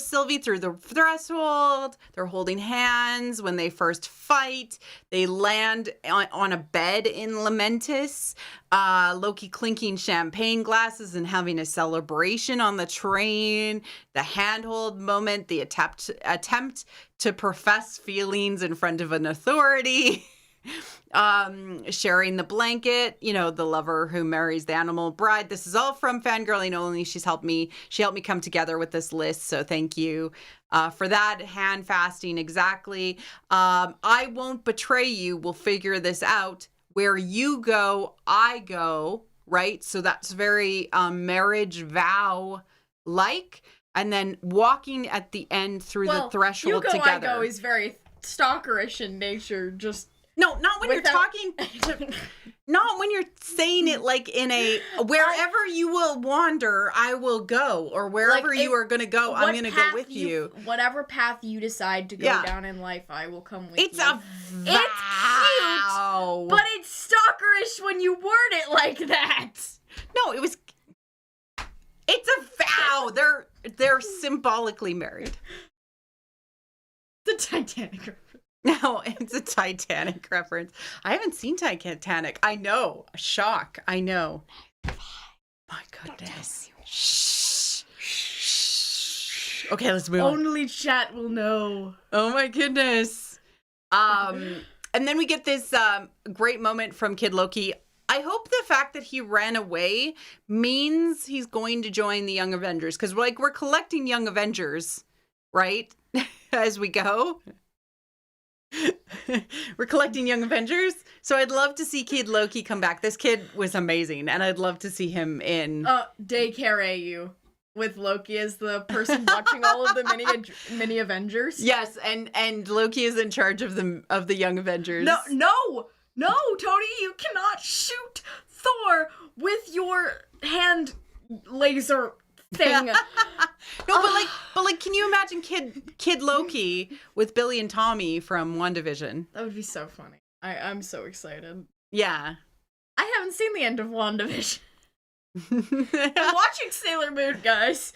C: Sylvie through the threshold. They're holding hands when they first fight. They land on a bed in Lamentis. Loki clinking champagne glasses and having a celebration on the train. The handhold moment, the attempt to profess feelings in front of an authority. Sharing the blanket, the lover who marries the animal bride. This is all from Fangirling Only. She helped me come together with this list, so thank you for that. Hand fasting, exactly. I won't betray you. We'll figure this out. Where you go, I go, right? So that's very marriage vow like. And then walking at the end through the threshold
D: you go,
C: together.
D: I go is very stalkerish in nature, just...
C: No, not when you're talking not when you're saying it like in a wherever you will wander, I will go, or wherever you are going to go, I'm going to go with you.
D: Whatever path you decide to go down in life, I will come with you.
C: It's a vow.
D: It's cute, but it's stalkerish when you word it like that.
C: No, it's a vow. They're symbolically married.
D: The Titanic reference.
C: No, it's a Titanic reference. I haven't seen Titanic. I know. Shock. I know. My goodness. Shh. Shh. Okay, let's move on.
D: Only chat will know.
C: Oh my goodness. And then we get this great moment from Kid Loki. I hope the fact that he ran away means he's going to join the Young Avengers. Because we're collecting Young Avengers, right? As we go. We're collecting Young Avengers, so I'd love to see Kid Loki come back. This kid was amazing, and I'd love to see him in
D: Daycare AU with Loki as the person watching all of the mini Avengers.
C: Yes, and Loki is in charge of the Young Avengers.
D: No, Tony, you cannot shoot Thor with your hand laser thing.
C: No, but like, can you imagine Kid Loki with Billy and Tommy from WandaVision?
D: That would be so funny. I'm so excited.
C: Yeah.
D: I haven't seen the end of WandaVision. I'm watching Sailor Moon, guys.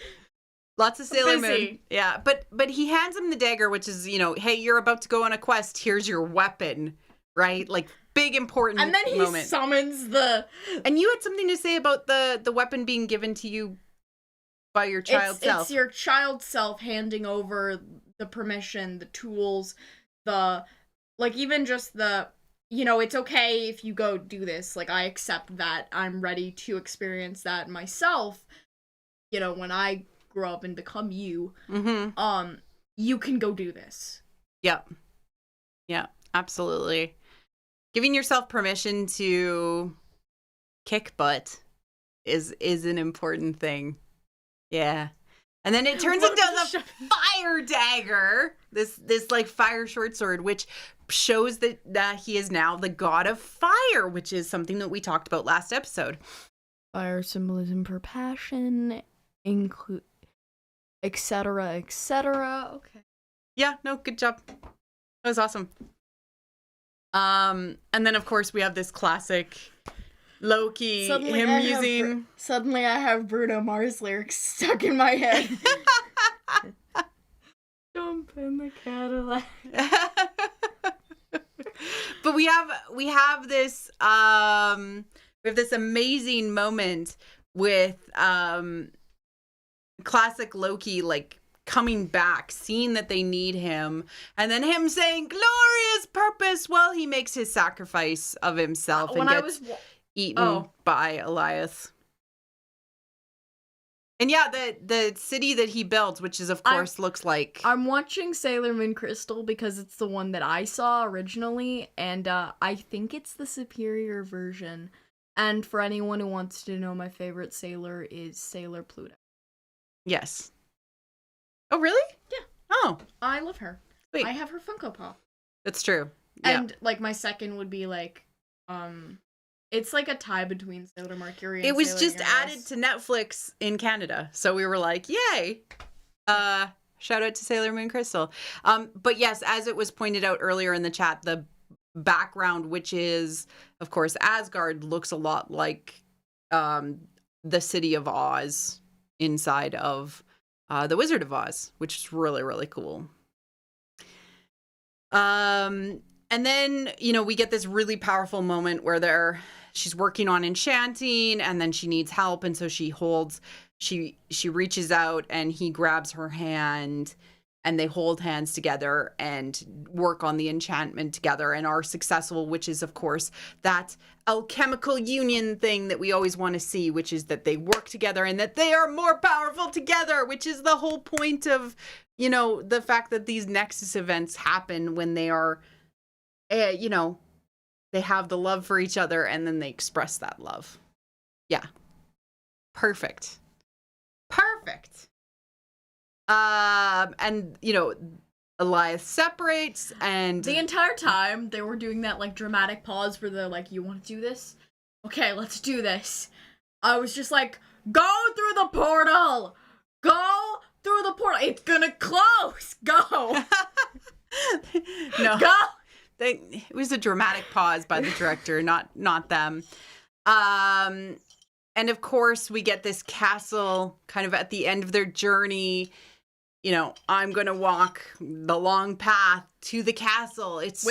C: Lots of Sailor Moon. Yeah, but he hands him the dagger, which is, hey, you're about to go on a quest. Here's your weapon, right? Like, big important moment.
D: And then he summons the...
C: And you had something to say about the weapon being given to you by your child self.
D: It's your child self handing over the permission, the tools, even just the... it's okay if you go do this. Like, I accept that. I'm ready to experience that myself. When I grow up and become you, you can go do this.
C: Yep. Yeah, absolutely. Giving yourself permission to kick butt is an important thing. Yeah. And then it turns into the fire dagger, this like fire short sword, which shows that he is now the god of fire, which is something that we talked about last episode.
D: Fire symbolism for passion, include, etc., etc. Okay.
C: Yeah, no, good job. That was awesome. And then of course we have this classic Loki,
D: Suddenly I have Bruno Mars lyrics stuck in my head. Jump in the Cadillac.
C: But we have this amazing moment with classic Loki, like, coming back, seeing that they need him, and then him saying glorious purpose while he makes his sacrifice of himself and gets eaten by Îyâxe. And yeah, the city that he builds, which is of course looks like...
D: I'm watching Sailor Moon Crystal because it's the one that I saw originally, and I think it's the superior version. And for anyone who wants to know, my favorite sailor is Sailor Pluto.
C: Yes. Oh, really?
D: Yeah.
C: Oh.
D: I love her.
C: Sweet.
D: I have her Funko Pop.
C: That's true. Yeah.
D: And, my second would be, it's like a tie between Sailor Mercury and
C: it was
D: Sailor
C: just
D: Uranus.
C: added to Netflix in Canada. So we were like, yay. Shout out to Sailor Moon Crystal. But yes, as it was pointed out earlier in the chat, the background, which is, of course, Asgard, looks a lot like the city of Oz inside of the Wizard of Oz, which is really, really cool. And then, we get this really powerful moment where she's working on enchanting, and then she needs help, and so she reaches out and he grabs her hand, and they hold hands together and work on the enchantment together and are successful, which is, of course, that alchemical union thing that we always want to see, which is that they work together and that they are more powerful together, which is the whole point of, the fact that these Nexus events happen when they are, they have the love for each other and then they express that love. Yeah. Perfect. And, Îyâxe separates, and
D: the entire time they were doing that, dramatic pause where they're like, you want to do this? Okay, let's do this. I was just like, go through the portal! Go through the portal! It's gonna close! Go!
C: No.
D: Go!
C: It was a dramatic pause by the director, not them. And of course, we get this castle kind of at the end of their journey. I'm going to walk the long path to the castle. It's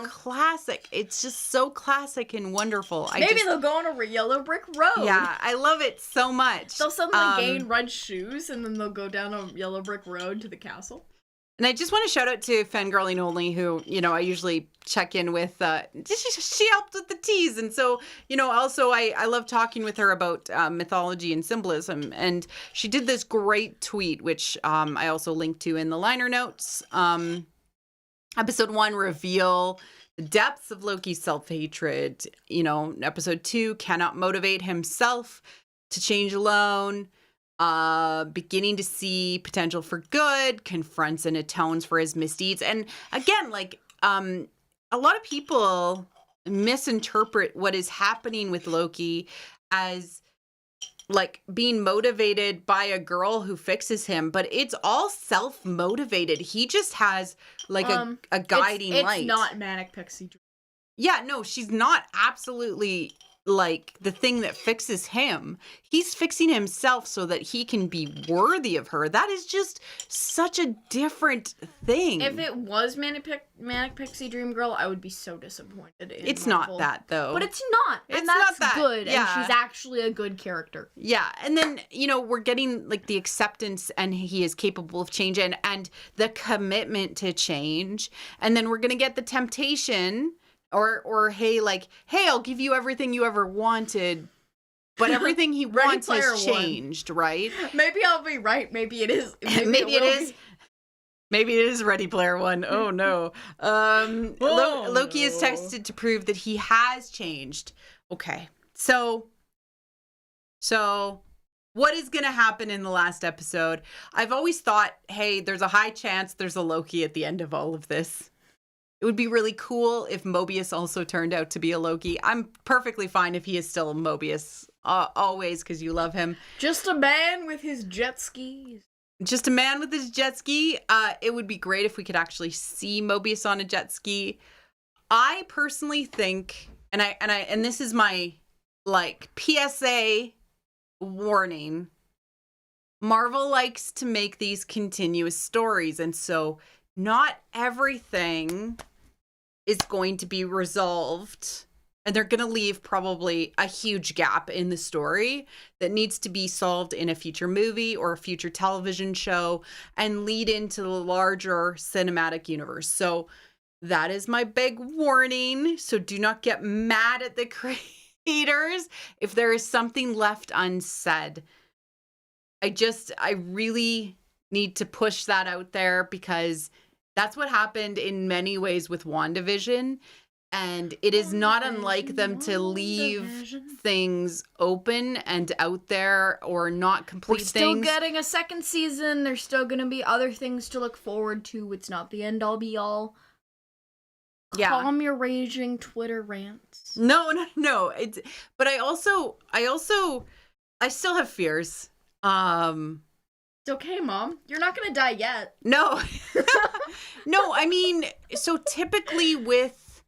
C: classic. It's just so classic and wonderful.
D: Maybe they'll go on a yellow brick road.
C: Yeah, I love it so much.
D: They'll suddenly gain red shoes, and then they'll go down a yellow brick road to the castle.
C: And I just want to shout out to Fangirling Only, who, I usually check in with. She helped with the teas. And so, also I love talking with her about mythology and symbolism. And she did this great tweet, which I also linked to in the liner notes. Episode 1, reveal the depths of Loki's self-hatred. Episode 2, cannot motivate himself to change alone. beginning to see potential for good, confronts and atones for his misdeeds. And again, like, a lot of people misinterpret what is happening with Loki as like being motivated by a girl who fixes him, but it's all self-motivated. He just has like a guiding light.
D: It's not manic pixie dream.
C: Yeah, no, she's not absolutely like the thing that fixes him. He's fixing himself so that he can be worthy of her. That is just such a different thing.
D: If it was manic pixie dream girl, I would be so disappointed in
C: It's
D: Marvel.
C: not that, though.
D: But it's not. And
C: It's
D: that's
C: not that.
D: good.
C: Yeah.
D: And she's actually a good character.
C: Yeah, and then, you know, we're getting like the acceptance and he is capable of change and the commitment to change. And then we're going to get the temptation or hey, I'll give you everything you ever wanted, but everything he wants has changed, right?
D: Maybe I'll be right. Maybe it is.
C: Maybe it is. Maybe it is Ready Player One. Oh no. Loki is tested to prove that he has changed. Okay. So what is going to happen in the last episode? I've always thought, hey, there's a high chance there's a Loki at the end of all of this. It would be really cool if Mobius also turned out to be a Loki. I'm perfectly fine if he is still a Mobius, always, because you love him.
D: Just a man with his jet skis.
C: Just a man with his jet ski. It would be great if we could actually see Mobius on a jet ski. I personally think, and this is my like PSA warning. Marvel likes to make these continuous stories, and so not everything is going to be resolved, and they're going to leave probably a huge gap in the story that needs to be solved in a future movie or a future television show and lead into the larger cinematic universe. So that is my big warning. So do not get mad at the creators if there is something left unsaid. I really need to push that out there because that's what happened in many ways with WandaVision. And it is not unlike them to leave things open and out there or not complete things.
D: We're still getting a second season. There's still going to be other things to look forward to. It's not the end all be all.
C: Yeah.
D: Calm your raging Twitter rants.
C: No. But I still have fears.
D: It's okay, Mom. You're not gonna die yet.
C: No. No, I mean, so typically with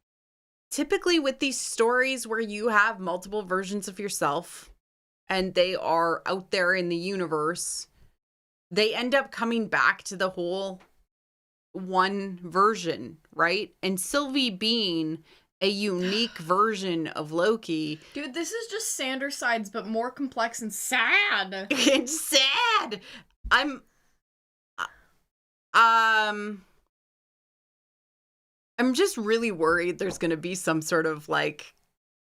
C: these stories where you have multiple versions of yourself and they are out there in the universe, they end up coming back to the whole one version, right? And Sylvie being a unique version of Loki.
D: Dude, this is just Sander sides, but more complex and sad.
C: It's sad. I'm just really worried there's going to be some sort of like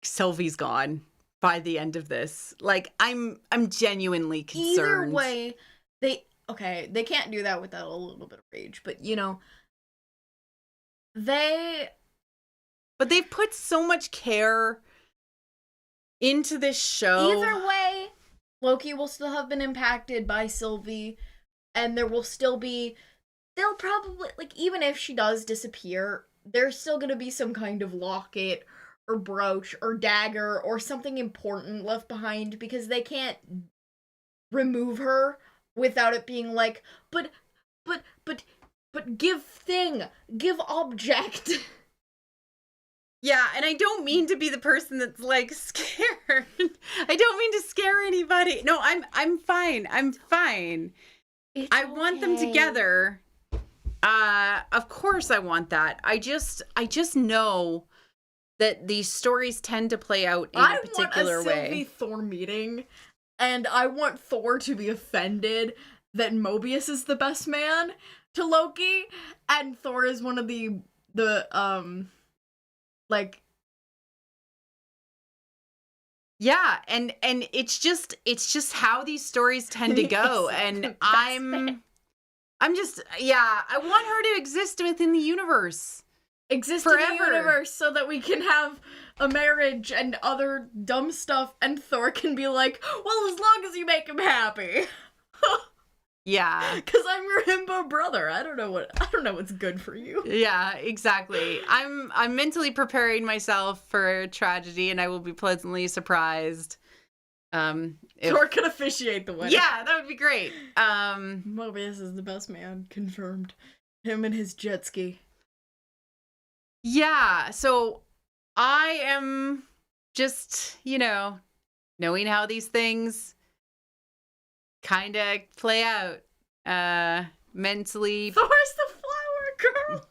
C: Sylvie's gone by the end of this. Like I'm genuinely concerned.
D: Either way, they can't do that without a little bit of rage, but you know,
C: but they've put so much care into this show.
D: Either way, Loki will still have been impacted by Sylvie, and they'll probably, like, even if she does disappear, there's still gonna be some kind of locket or brooch or dagger or something important left behind because they can't remove her without it being like, but give object.
C: Yeah, and I don't mean to be the person that's like scared. I don't mean to scare anybody. No, I'm fine. I'm fine. I want them together. Of course I want that. I just know that these stories tend to play out in a particular way.
D: I want a Sylvie Thor meeting, and I want Thor to be offended that Mobius is the best man to Loki, and Thor is one of the like,
C: yeah, and it's just how these stories tend to go, and I want her to exist within the universe.
D: Exist
C: forever.
D: In the universe so that we can have a marriage and other dumb stuff, and Thor can be like, well, as long as you make him happy.
C: Yeah.
D: Because I'm your himbo brother. I don't know what's good for you.
C: Yeah, exactly. I'm mentally preparing myself for tragedy, and I will be pleasantly surprised.
D: Thor can officiate the wedding.
C: Yeah, that would be great.
D: Mobius is the best man, confirmed. Him and his jet ski.
C: Yeah, so I am just, knowing how these things kind of play out mentally.
D: Thor's the flower girl.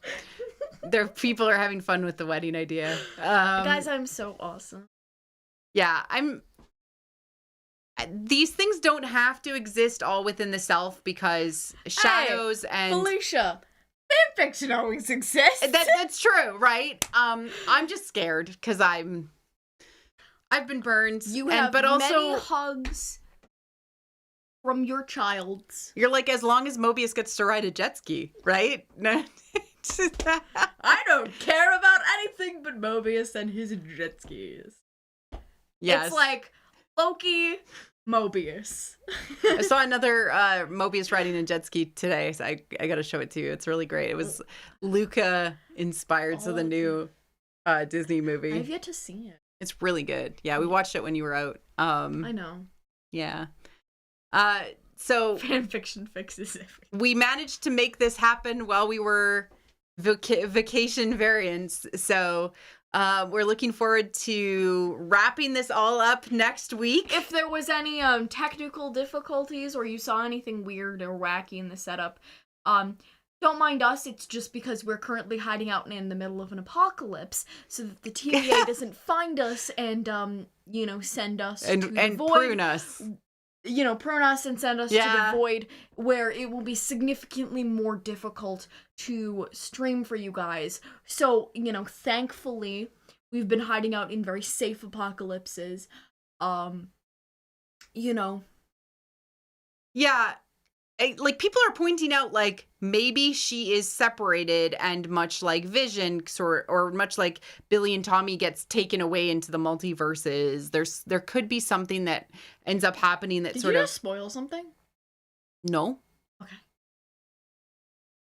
C: Their people are having fun with the wedding idea.
D: Guys, I'm so awesome.
C: Yeah, these things don't have to exist all within the self because shadows and
D: Felicia, fanfiction always exists.
C: That's true, right? I'm just scared because I've been burned.
D: But also many hugs from your childs.
C: You're like, as long as Mobius gets to ride a jet ski, right? No.
D: I don't care about anything but Mobius and his jet skis.
C: Yes.
D: It's like Loki, Mobius.
C: I saw another Mobius riding a jet ski today, so I got to show it to you. It's really great. It was Luca inspired, so the new Disney movie.
D: I've yet to see it.
C: It's really good. Yeah, we watched it when you were out.
D: I know.
C: Yeah. So
D: fanfiction fixes everything.
C: We managed to make this happen while we were vacation variants. So we're looking forward to wrapping this all up next week.
D: If there was any technical difficulties or you saw anything weird or wacky in the setup, don't mind us. It's just because we're currently hiding out in the middle of an apocalypse, so that the TVA doesn't find us and send us to the void.
C: Prune us.
D: Prune us and send us to the void, where it will be significantly more difficult to stream for you guys. So, thankfully, we've been hiding out in very safe apocalypses.
C: Yeah. Like, people are pointing out, like, maybe she is separated and much like Vision or much like Billy and Tommy gets taken away into the multiverses. There could be something that ends up happening that
D: Did
C: sort
D: you
C: of...
D: just spoil something?
C: No.
D: Okay.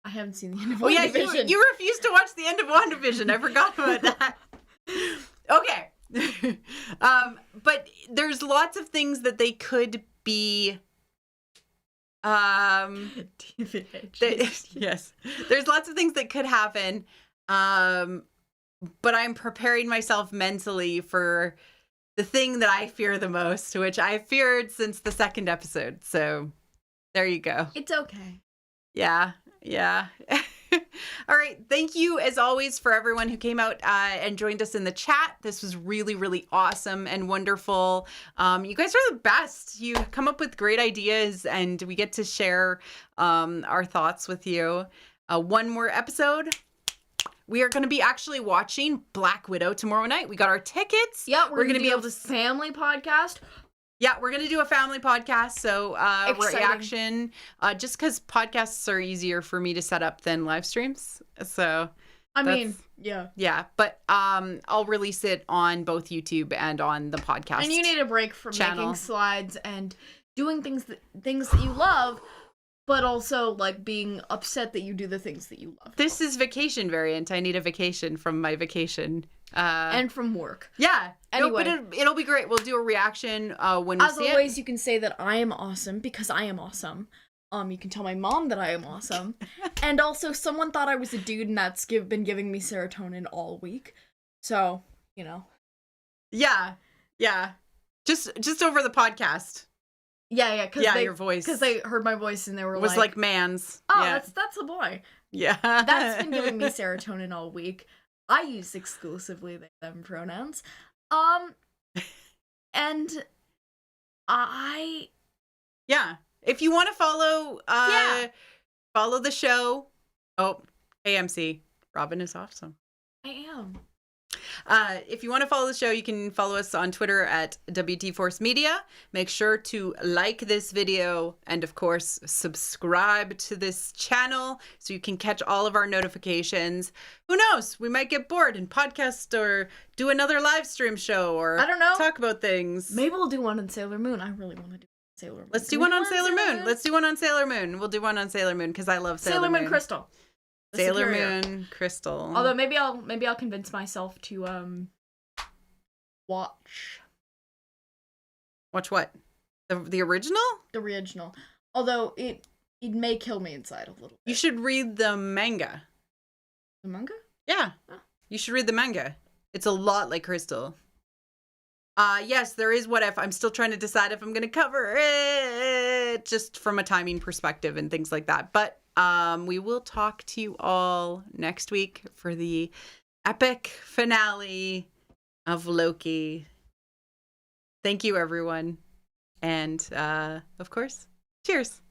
D: I haven't seen the end of
C: WandaVision.
D: WandaVision.
C: Yeah, you refused to watch the end of WandaVision. I forgot about that. Okay. But there's lots of things that they could be... yes, there's lots of things that could happen, but I'm preparing myself mentally for the thing that I fear the most, which I feared since the second episode. So there you go.
D: It's okay.
C: Yeah. All right. Thank you, as always, for everyone who came out and joined us in the chat. This was really, really awesome and wonderful. You guys are the best. You come up with great ideas, and we get to share our thoughts with you. One more episode. We are going to be actually watching Black Widow tomorrow night. We got our tickets.
D: Yeah, we're going to be
C: able to
D: family podcast.
C: Yeah, we're going to do a family podcast, so reaction, just because podcasts are easier for me to set up than live streams. So, yeah, but I'll release it on both YouTube and on the podcast.
D: And you need a break from
C: channel.
D: Making slides and doing things that you love, but also like being upset that you do the things that you love.
C: This is vacation variant. I need a vacation from my vacation.
D: And from work.
C: Yeah.
D: Anyway.
C: No, but it'll be great. We'll do a reaction when we
D: see it. As always, you can say that I am awesome because I am awesome. You can tell my mom that I am awesome. And also, someone thought I was a dude, and that's been giving me serotonin all week. So,
C: Yeah. Just over the podcast.
D: Yeah,
C: your voice.
D: Because they heard my voice and they were
C: was like man's.
D: Oh,
C: yeah.
D: that's a boy.
C: Yeah.
D: That's been giving me serotonin all week. I use exclusively them pronouns. And I...
C: Yeah. If you want to follow the show. Oh, AMC. Robin is awesome.
D: I am.
C: If you want to follow the show, you can follow us on Twitter at WT Force Media. Make sure to like this video and, of course, subscribe to this channel so you can catch all of our notifications. Who knows? We might get bored and podcast or do another live stream show or
D: I don't know.
C: Talk about things.
D: Maybe we'll do one on Sailor Moon. I really want to do Sailor Moon.
C: Let's do one on Sailor Moon. Let's do one on Sailor Moon. We'll do one on Sailor Moon because I love Sailor Moon.
D: Crystal.
C: Sailor Moon Crystal.
D: Although maybe I'll convince myself to watch
C: what? The original?
D: The original. Although it may kill me inside a little bit.
C: You should read the manga.
D: The manga?
C: Yeah.
D: Oh.
C: You should read the manga. It's a lot like Crystal. Yes, there is What If. I'm still trying to decide if I'm going to cover it just from a timing perspective and things like that. But we will talk to you all next week for the epic finale of Loki. Thank you, everyone. And, of course, cheers.